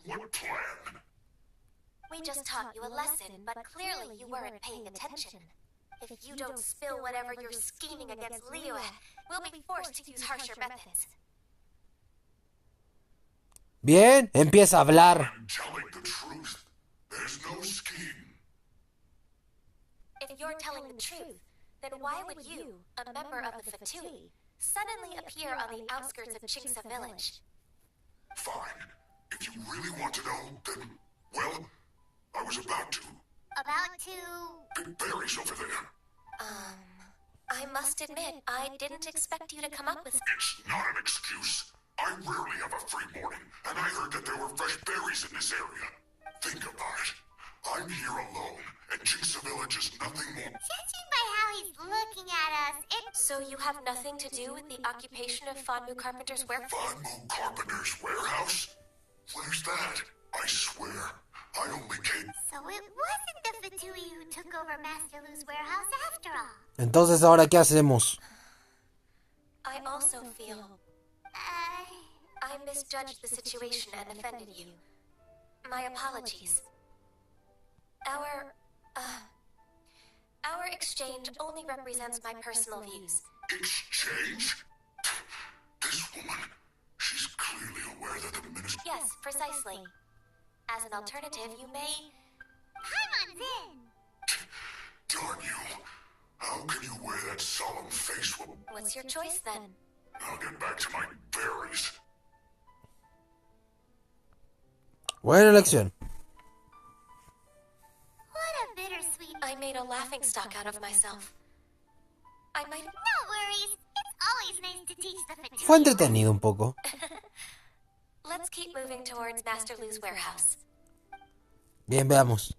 What plan? We just taught you a lesson, but clearly you weren't paying attention. If you don't spill whatever you're scheming against Liyue, we'll be forced to use harsher methods. Bien, empieza a hablar. I'm telling the truth. There's no scheme. If you're telling the truth, then why would you, a member of the Fatui, suddenly appear on the outskirts of Chingsa village? Fine. If you really want to know, then, well, I was about to. About to... Big berries over there. I must admit, I didn't expect you to come up with... It's not an excuse. I rarely have a free morning, and I heard that there were fresh berries in this area. Think about it. I'm here alone, and Chingsa Village is nothing more... Judging by how he's looking at us, it... So you have nothing to do with the occupation of Fanmu Carpenter's warehouse? Fanmu Carpenter's warehouse? Where's that? I swear, I only came... So it wasn't the Fatui who took over Master Lu's warehouse after all. Entonces, ¿ahora qué hacemos? I also feel I misjudged the situation and offended you. My apologies. Our exchange only represents my personal views. Exchange? This woman, she's clearly aware that the minister... Yes, precisely. As an alternative, you may... Paimon's in. Darn you. How can you wear that solemn face? What's your choice, then? I'll get back to my berries. Buena elección. What a bittersweet... I made a laughingstock out of myself. I might... No worries. It's always nice to teach the Fatui. Fue entretenido un poco. Let's keep moving towards Master Lu's warehouse. Bien, veamos.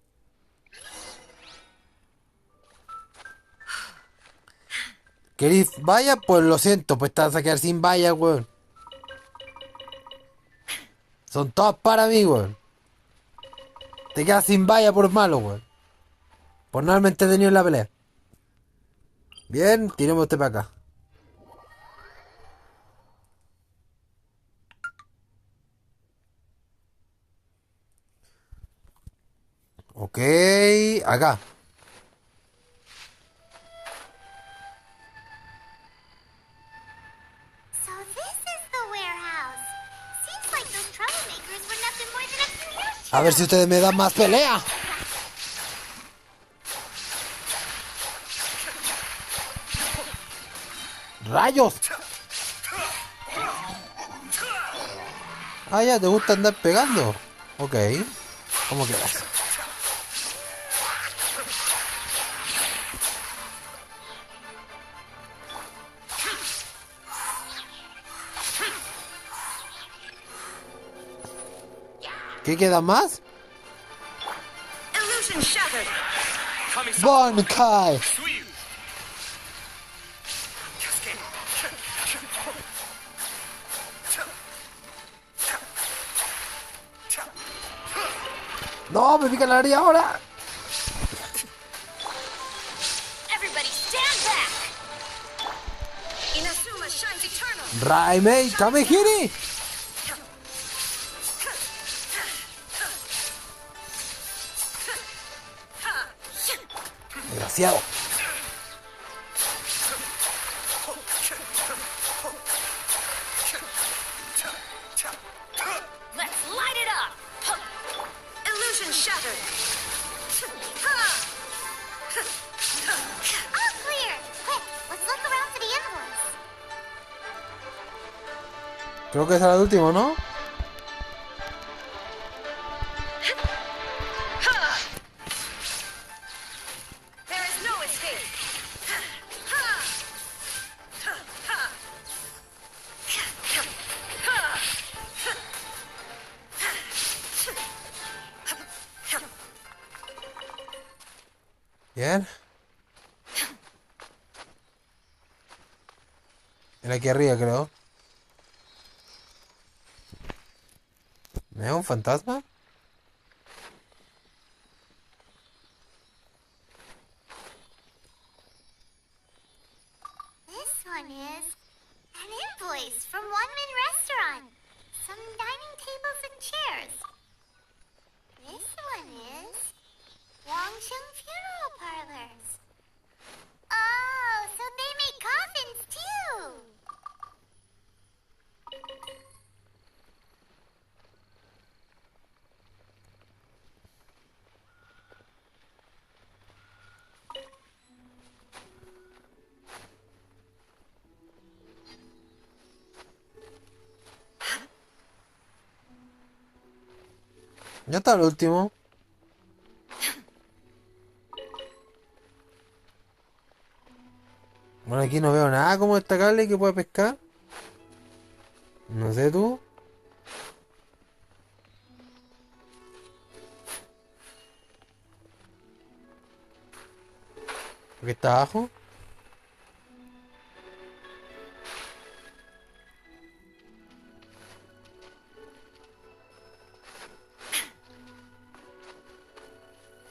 ¿Queréis vaya? Pues lo siento, pues te vas a quedar sin valla, weón. Son todas para mí, weón. Te quedas sin valla por malo, weón. Por no haberme entretenido en la pelea. Bien, tiremos este para acá. Ok, acá. So this is the A ver si ustedes me dan más pelea. ¡Rayos! Ah, ya, ¿te gusta andar pegando? Ok. ¿Cómo quieras? ¿Qué queda más? Illusion shattered. Bankai. No, me pica la nariz ahora. Everybody stand back. Inazuma shines eternal. Raimei Kamehiri. Desgraciado. Let's light it up. Illusion shattered. All clear. Quick, let's look around for the invoice. Creo que será el último, ¿no? There is no escape. Bien. Era aquí arriba, creo. ¿Me da un fantasma? This one is an invoice from One Man Restaurant. Some dining tables and chairs. This one is Wangsheng Funeral Parlors. Oh, so they make coffins too. Ya está el último. Bueno, aquí no veo nada como destacable que pueda pescar. No sé tú. ¿Qué está abajo?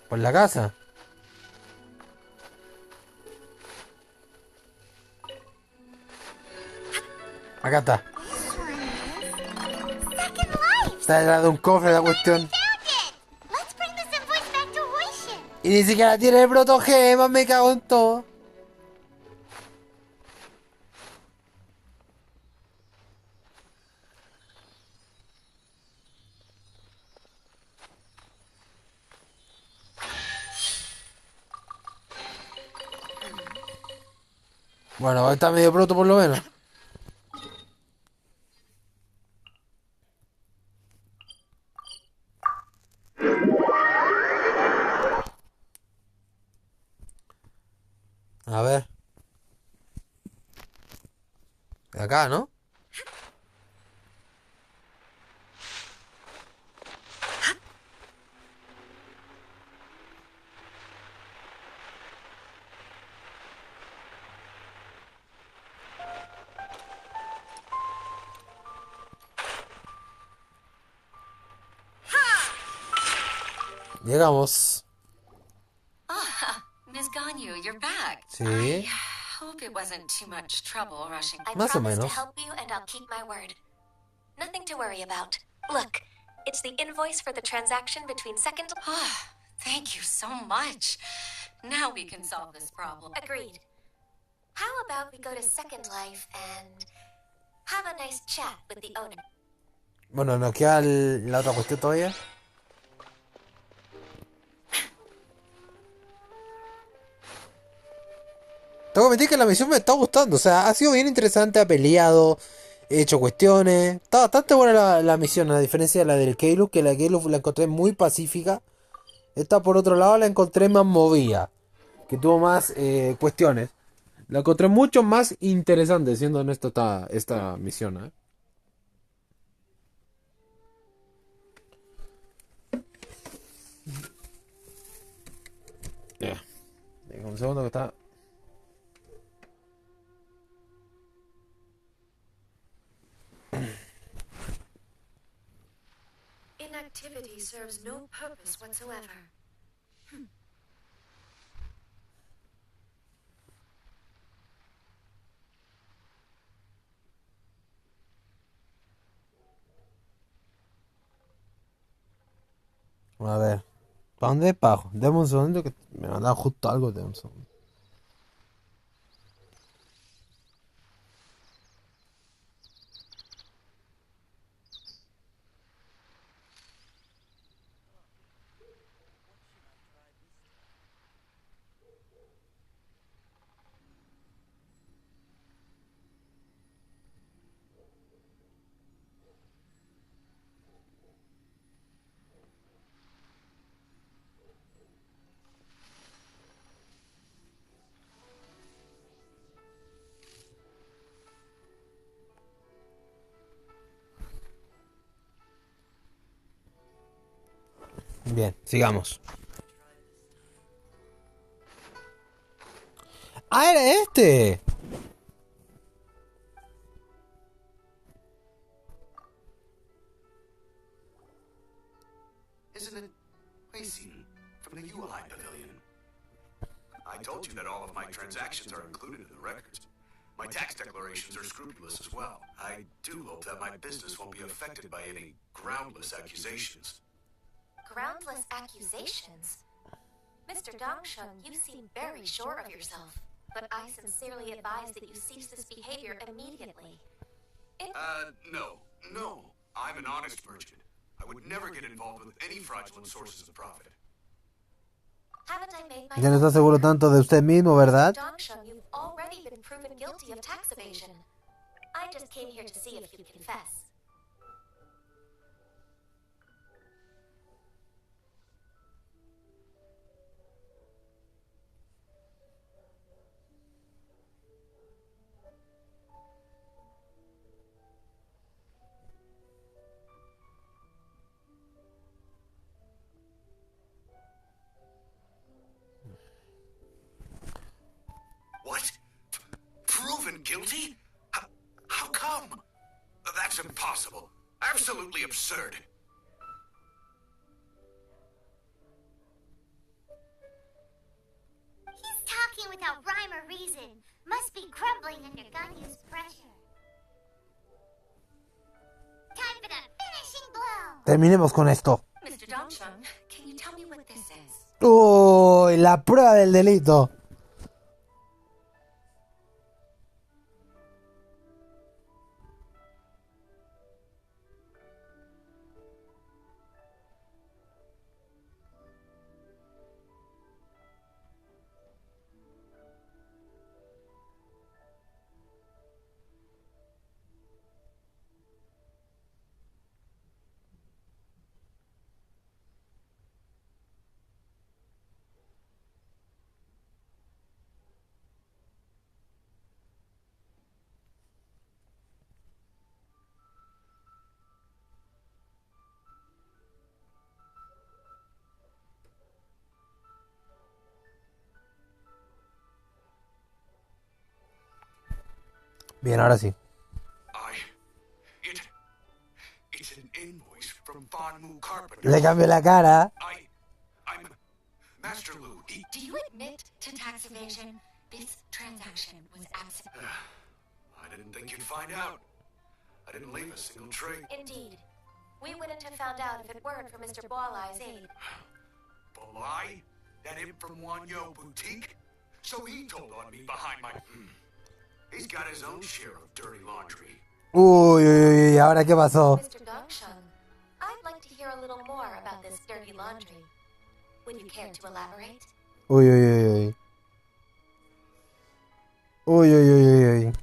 Por la casa. Acá está. Second Life. Está detrás de un cofre la cuestión. Found it. Let's bring this invoice back to Huishin. Y ni siquiera tiene el protogema, me cago en todo. Bueno, está medio proto por lo menos. A ver. De acá, ¿no? Llegamos. Miss Ganyu, you're back. Sí. Hope it wasn't too much trouble rushing. I Más o promise to menos. help you and I'll keep my word. Nothing to worry about. Look, it's the invoice for the transaction between Second... Thank you so much. Now we can solve this problem. Agreed. How about we go to Second Life and have a nice chat with the owner? Bueno, nos queda la otra cuestión todavía. Tengo que admitir que la misión me está gustando. O sea, ha sido bien interesante, ha peleado, he hecho cuestiones. Está bastante buena la misión, a diferencia de la del Keylus, que la Keylus la encontré muy pacífica. Esta, por otro lado, la encontré más movida, que tuvo más cuestiones. La encontré mucho más interesante, siendo honesto, esta misión, ¿eh? Ya. Déjame un segundo que está. Inactivity serves no purpose whatsoever. A ver. ¿Para dónde es bajo? Dame un segundo que me mandaron justo algo. Dame un segundo. Bien, sigamos. ¡Ah, era este! Isn't it Racing from the UI Pavilion? I told you that all of my transactions are included in the records. My tax declarations are scrupulous as well. I do hope that my business won't be affected by any groundless accusations. Groundless accusations? Mr. Dongshun, you seem very sure of yourself, but I sincerely advise that you cease this behavior immediately. No. I'm an honest merchant. I would never get involved with any fraudulent sources of profit. Haven't I made Ya no está seguro tanto de usted mismo, ¿verdad? Dongshun, you've already been proven guilty of tax evasion. I just came here to see if you'd confess. What? Proven guilty? How come? That's impossible. Absolutely absurd. He's talking without rhyme or reason. Must be crumbling under Ganyu's pressure. Time for the finishing blow. Terminemos con esto. Mr. Dongshun, can you tell me what this is? Uy, la prueba del delito. Bien, ahora sí. It's an invoice from Von Mu Carpenter. Le cambió la cara. I'm Master Lu. Do you admit to tax evasion? This transaction was absent. I didn't think you'd find out. I didn't leave a single trait. Indeed. We wouldn't have found out if it weren't for Mr. Boalai's aid. Bolai? That imp from Wanyo Boutique? So he told on me behind my... He's got his own share of dirty laundry. Uy, ¿ahora qué pasó? Mr. Dongshun, I'd like to hear a little more about this dirty laundry. Would you care to elaborate? Uy. Uy, uy, uy, uy, uy.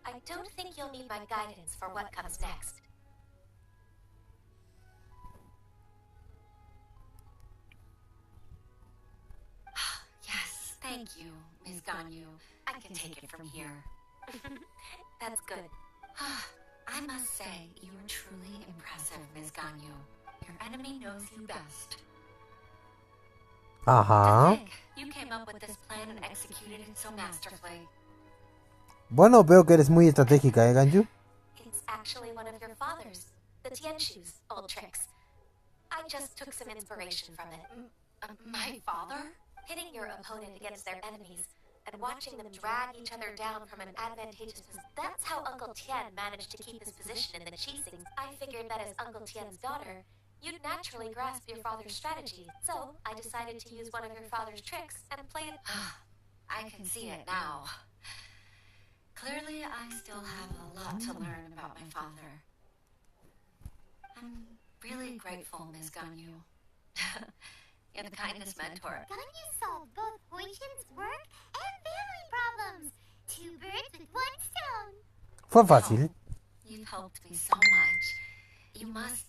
I don't think you'll need my guidance for what comes next. Yes, thank you, Ms. Ganyu. I can take it from here. That's good. I must say, you are truly impressive, Ms. Ganyu. Your enemy knows you best. Ajá. To think, you came up with this plan and executed it so masterfully. Bueno, veo que eres muy estratégica, Ganyu. It's actually one of your father's, the Tianshu's old tricks. I just took some inspiration from it. My father? Pitting your opponent against their enemies and watching them drag each other down from an advantageous position. That's how Uncle Tian managed to keep his position in the Qixing. I figured that as Uncle Tian's daughter, you'd naturally grasp your father's strategy. So I decided to use one of your father's tricks and play it. I can see it now. Clearly, I still have a lot to learn about my father. I'm really grateful, Ms. Ganyu. You're the kindest mentor. Ganyu solved both Huishin's work and family problems. 2 birds with 1 stone. Fue fácil. You've helped me so much. You must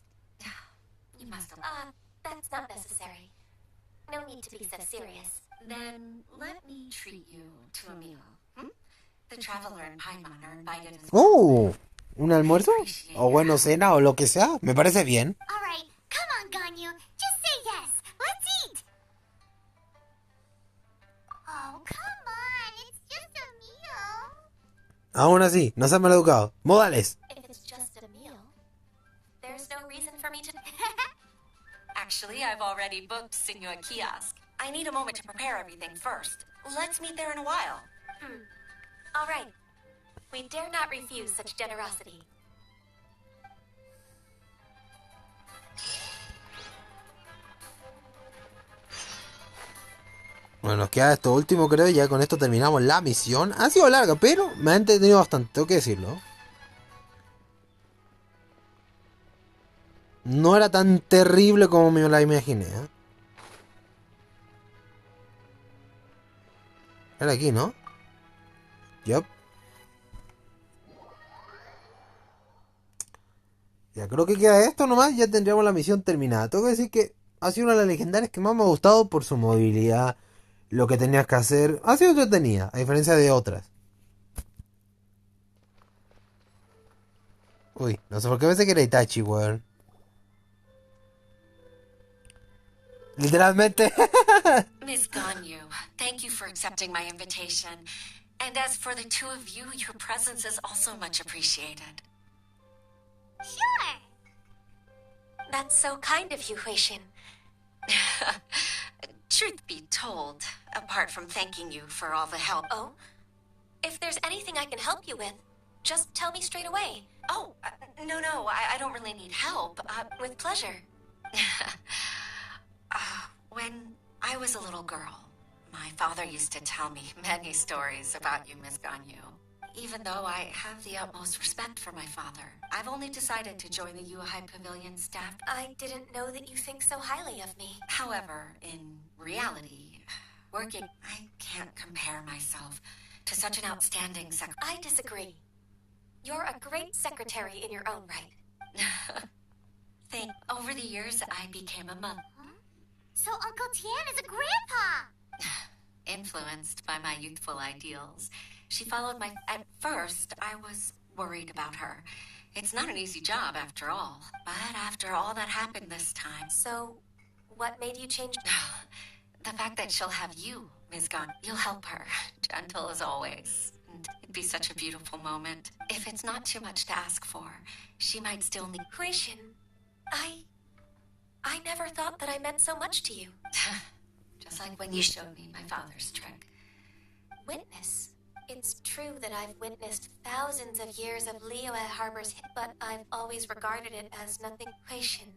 That's not necessary. No need to be so serious. Then let me treat you to a meal. The Traveler and Paimon are invited as Oh, ¿un almuerzo? O bueno, cena o lo que sea. Me parece bien. All right, come on, Ganyu. Just say yes. Let's eat. Oh, come on. It's just a meal. Aún así, no seas maleducado. Modales. If it's just a meal, there's no reason for me to... Actually, I've already booked Senor Kiosk. I need a moment to prepare everything first. Let's meet there in a while. All right. We dare not refuse such generosity. Bueno, nos queda esto último, creo. Ya con esto terminamos la misión. Ha sido larga, pero me ha entretenido bastante, tengo que decirlo. No era tan terrible como me la imaginé, ¿eh? Era aquí, ¿no? Yup. Ya creo que queda esto nomás. Ya tendríamos la misión terminada. Tengo que decir que ha sido una de las legendarias que más me ha gustado por su movilidad. Lo que tenías que hacer. Ha sido entretenida, a diferencia de otras. Uy, no sé por qué pensé que era Itachi, weón. Literalmente. Ms. Ganyu, thank you for accepting my invitation. And as for the two of you, your presence is also much appreciated. Sure. That's so kind of you, Huishin. Truth be told, apart from thanking you for all the help... Oh? If there's anything I can help you with, just tell me straight away. Oh, no, I don't really need help. With pleasure. When I was a little girl, my father used to tell me many stories about you, Ms. Ganyu. Even though I have the utmost respect for my father, I've only decided to join the Yuhai Pavilion staff. I didn't know that you think so highly of me. However, in reality, working, I can't compare myself to such an outstanding I disagree. You're a great secretary in your own right. Over the years, I became a mother. So Uncle Tian is a grandpa. Influenced by my youthful ideals, she followed my... At first, I was worried about her. It's not an easy job, after all. But after all that happened this time... So, what made you change... The fact that she'll have you, Ms. Gon. You'll help her, gentle as always. And it'd be such a beautiful moment. If it's not too much to ask for, she might still need... Huishin, I never thought that I meant so much to you. Just like when you showed me my father's trick. Witness. It's true that I've witnessed thousands of years of Liyue Harbor's hit, but I've always regarded it as nothing. Huishin,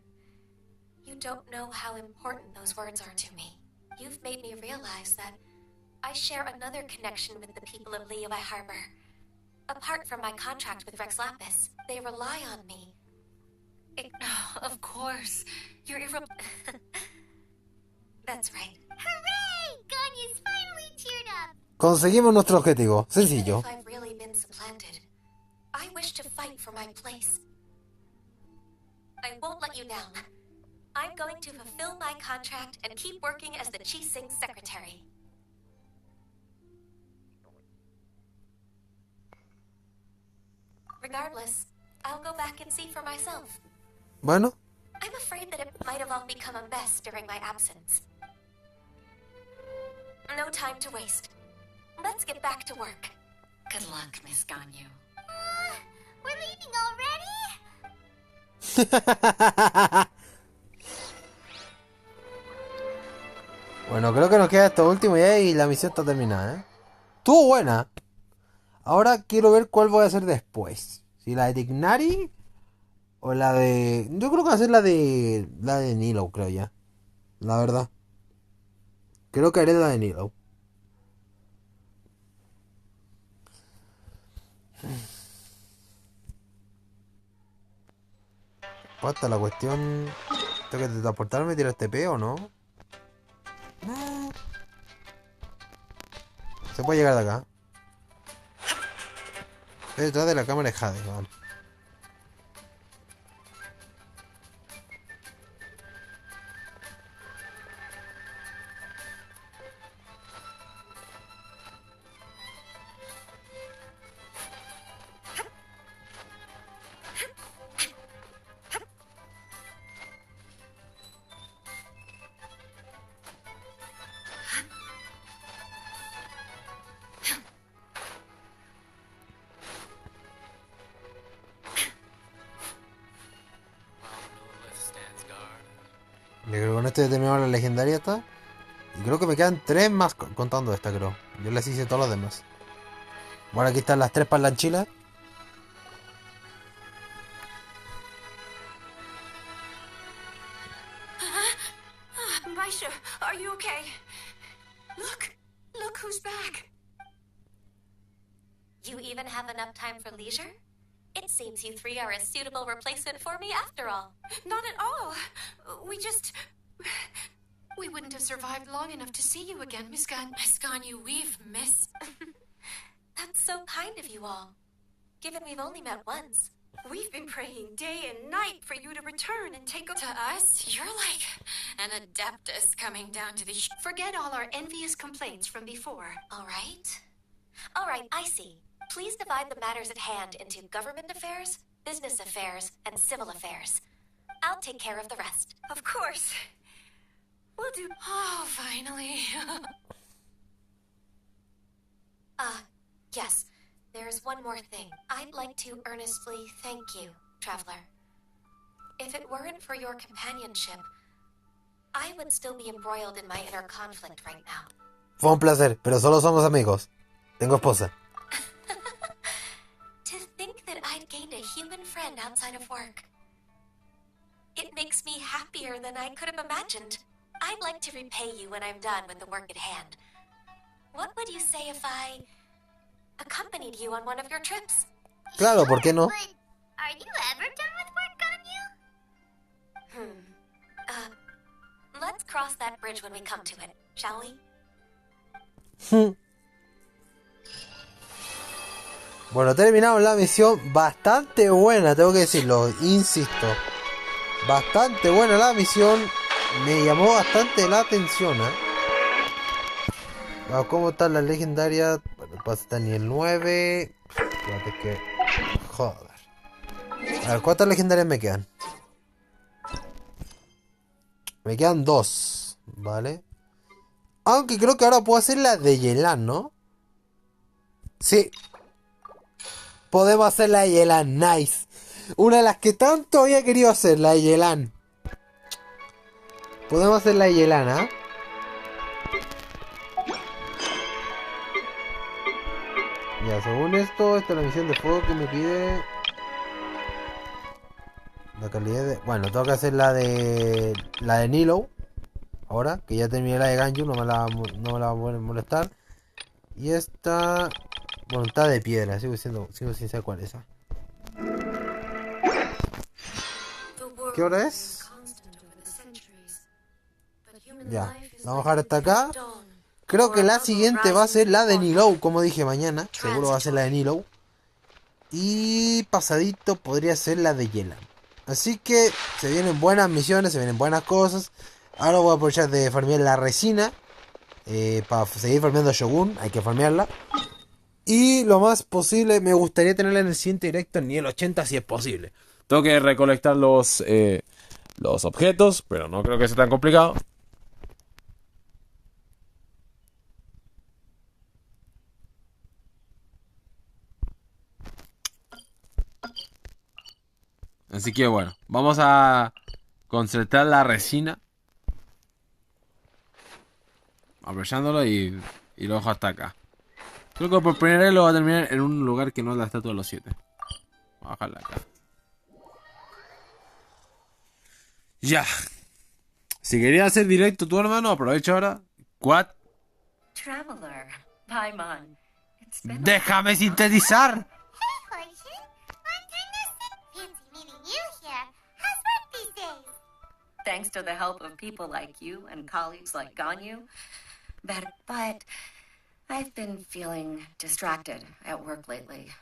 you don't know how important those words are to me. You've made me realize that I share another connection with the people of Liyue Harbor. Apart from my contract with Rex Lapis, they rely on me. Of course. You're That's right. Hooray! Ganyu's finally cheered up. Conseguimos nuestro objetivo. Sencillo. Even if I've really been supplanted, I wish to fight for my place. I won't let you down. I'm going to fulfill my contract and keep working as the Chising's secretary. Regardless, I'll go back and see for myself. Bueno. I'm afraid that it might have all become a mess during my absence. No time to waste. Let's get back to work. Good luck, Miss Ganyu. We're leaving already? Bueno, creo que nos queda esto último ya y la misión está terminada, ¿eh? Estuvo buena. Ahora quiero ver cuál voy a hacer después. Si la de Tignari o la de... Yo creo que va a ser la de Nilo, creo ya. La verdad. Creo que haré la de Nilo. Falta la cuestión... ¿Tengo que transportarme y tirar este P o no? Se puede llegar de acá. Estoy detrás de la cámara de Jade, vale. Yo creo que con este terminamos la legendaria esta. Y creo que me quedan 3 más contando esta, creo. Yo les hice todos los demás. Bueno, aquí están las 3 parlanchinas. Maisha, are you okay? Look who's back. You even have enough time for leisure? It seems you three are a suitable replacement for me after all. Not at all. We wouldn't have survived long enough to see you again, Miss Ganyu, we've missed... That's so kind of you all. Given we've only met once. We've been praying day and night for you to return and take over... To us? You're like an adeptus coming down to the... Forget all our envious complaints from before. All right, I see. Please divide the matters at hand into government affairs, business affairs, and civil affairs. I'll take care of the rest. Of course. We'll do... Oh, finally. Yes. There's one more thing. I'd like to earnestly thank you, Traveler. If it weren't for your companionship, I would still be embroiled in my inner conflict right now. Fue un placer, pero solo somos amigos. Tengo esposa. To think that I'd gained a human friend outside of work. It makes me happier than I could have imagined. I'd like to repay you when I'm done with the work at hand. What would you say if I accompanied you on one of your trips? Claro, ¿por qué no? But are you ever done with work, Ganyu? Let's cross that bridge when we come to it, shall we? Bueno, terminamos la misión. Bastante buena, tengo que decirlo, insisto. Bastante buena la misión. Me llamó bastante la atención, Vamos, ¿cómo están las legendarias? Bueno, pues está nivel 9. Fíjate que... Joder. A ver, ¿cuántas legendarias me quedan? Me quedan 2, ¿vale? Aunque creo que ahora puedo hacer la de Yelan, ¿no? Sí. Podemos hacer la de Yelan, nice. Una de las que tanto había querido hacer, la de Yelan. Podemos hacer la de Yelan, ¿ah? Ya, según esto, esta es la misión de fuego que me pide... La calidad de... Bueno, tengo que hacer la de Nilo. Ahora, que ya terminé la de Ganyu, no me la va a molestar. Y esta... Voluntad de piedra, sigo sin saber cuál es esa. ¿Qué hora es? Ya. Vamos a dejar hasta acá. Creo que la siguiente va a ser la de Nilou, como dije mañana. Seguro va a ser la de Nilou. Y pasadito podría ser la de Yelan. Así que se vienen buenas misiones, se vienen buenas cosas. Ahora voy a aprovechar de farmear la resina. Para seguir farmeando a Shogun, hay que farmearla. Y lo más posible, me gustaría tenerla en el siguiente directo en nivel 80 si es posible. Tengo que recolectar los objetos, pero no creo que sea tan complicado. Así que bueno, vamos a concentrar la resina. Aprovechándolo y lo dejo hasta acá. Creo que por primera vez lo voy a terminar en un lugar que no es la estatua de los 7. Voy a bajarla acá. Ya. Si querías hacer directo tu hermano, aprovecha ahora. What? Traveler, Paimon. ¡Déjame sintetizar! Hey, Horshin. Long time no see. Fancy meeting you here. How's work these days? Thanks to the help of people like you and colleagues like Ganyu. But I've been feeling distracted at work lately.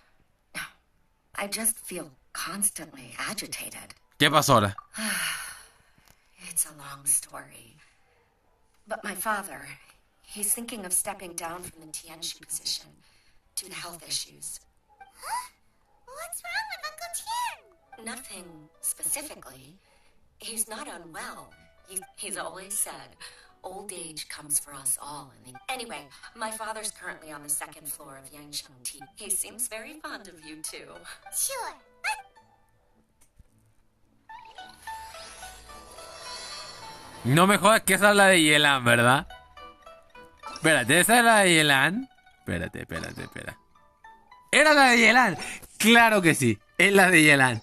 I just feel constantly agitated. ¿Qué pasó ahora? It's a long story. But my father, he's thinking of stepping down from the Tianshi position due to health issues. Huh? What's wrong with Uncle Tian? Nothing specifically. He's not unwell. He's always said, old age comes for us all. Anyway, my father's currently on the second floor of Yangshan Tea. He seems very fond of you, too. Sure. No me jodas que esa es la de Yelan, ¿verdad? Espérate, ¿esa es la de Yelan? Espérate. ¿Era la de Yelan? Claro que sí, es la de Yelan.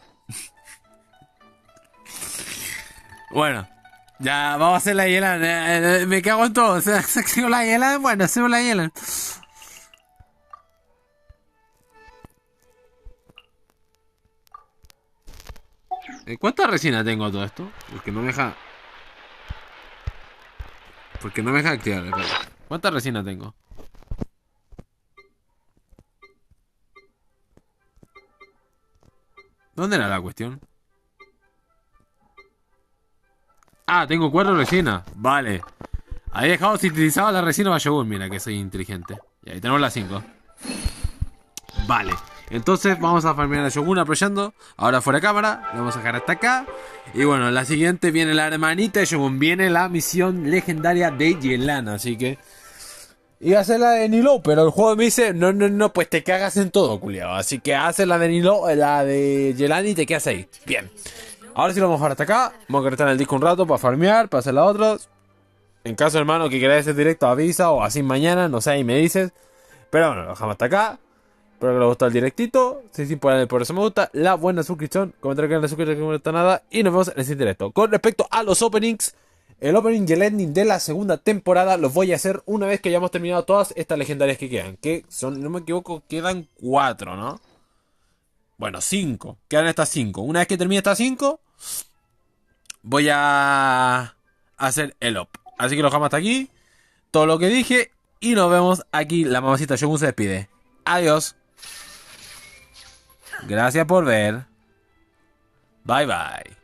Bueno, ya vamos a hacer la de Yelan. Me cago en todo. ¿Se activó la de Yelan? Bueno, hacemos la de Yelan. ¿Cuánta resina tengo todo esto? Porque no me deja... activar. ¿Cuánta resina tengo? ¿Dónde era la cuestión? Ah, tengo 4 resinas. Vale. Había dejado sintetizada la resina para Shogun. Mira que soy inteligente. Y ahí tenemos las 5. Vale. Entonces vamos a farmear a Shogun apoyando. Ahora fuera de cámara. Lo vamos a dejar hasta acá. Y bueno, la siguiente viene la hermanita de Shogun. Viene la misión legendaria de Yelan. Así que... iba a hacer la de Nilou, pero el juego me dice, no, pues te cagas en todo, culiao. Así que haces la de Nilou, la de Yelan y te quedas ahí. Bien. Ahora sí lo vamos a dejar hasta acá. Vamos a conectar el disco un rato para farmear, para hacer la otra. En caso, hermano, que queráis hacer directo, avisa o así mañana, no sé, ahí me dices. Pero bueno, lo dejamos hasta acá. Espero que les gustó el directito. Si por eso me gusta, la buena suscripción, comentar que no les suscribir, que no me gusta nada. Y nos vemos en el siguiente directo. Con respecto a los openings, el opening y el ending de la segunda temporada los voy a hacer una vez que hayamos terminado todas estas legendarias que quedan. Que son, no me equivoco, quedan 4, ¿no? Bueno, 5. Quedan estas 5. Una vez que termine estas 5, voy a hacer el op. Así que lo dejamos hasta aquí. Todo lo que dije. Y nos vemos aquí. La mamacita Shogun se despide. Adiós. Gracias por ver. Bye bye.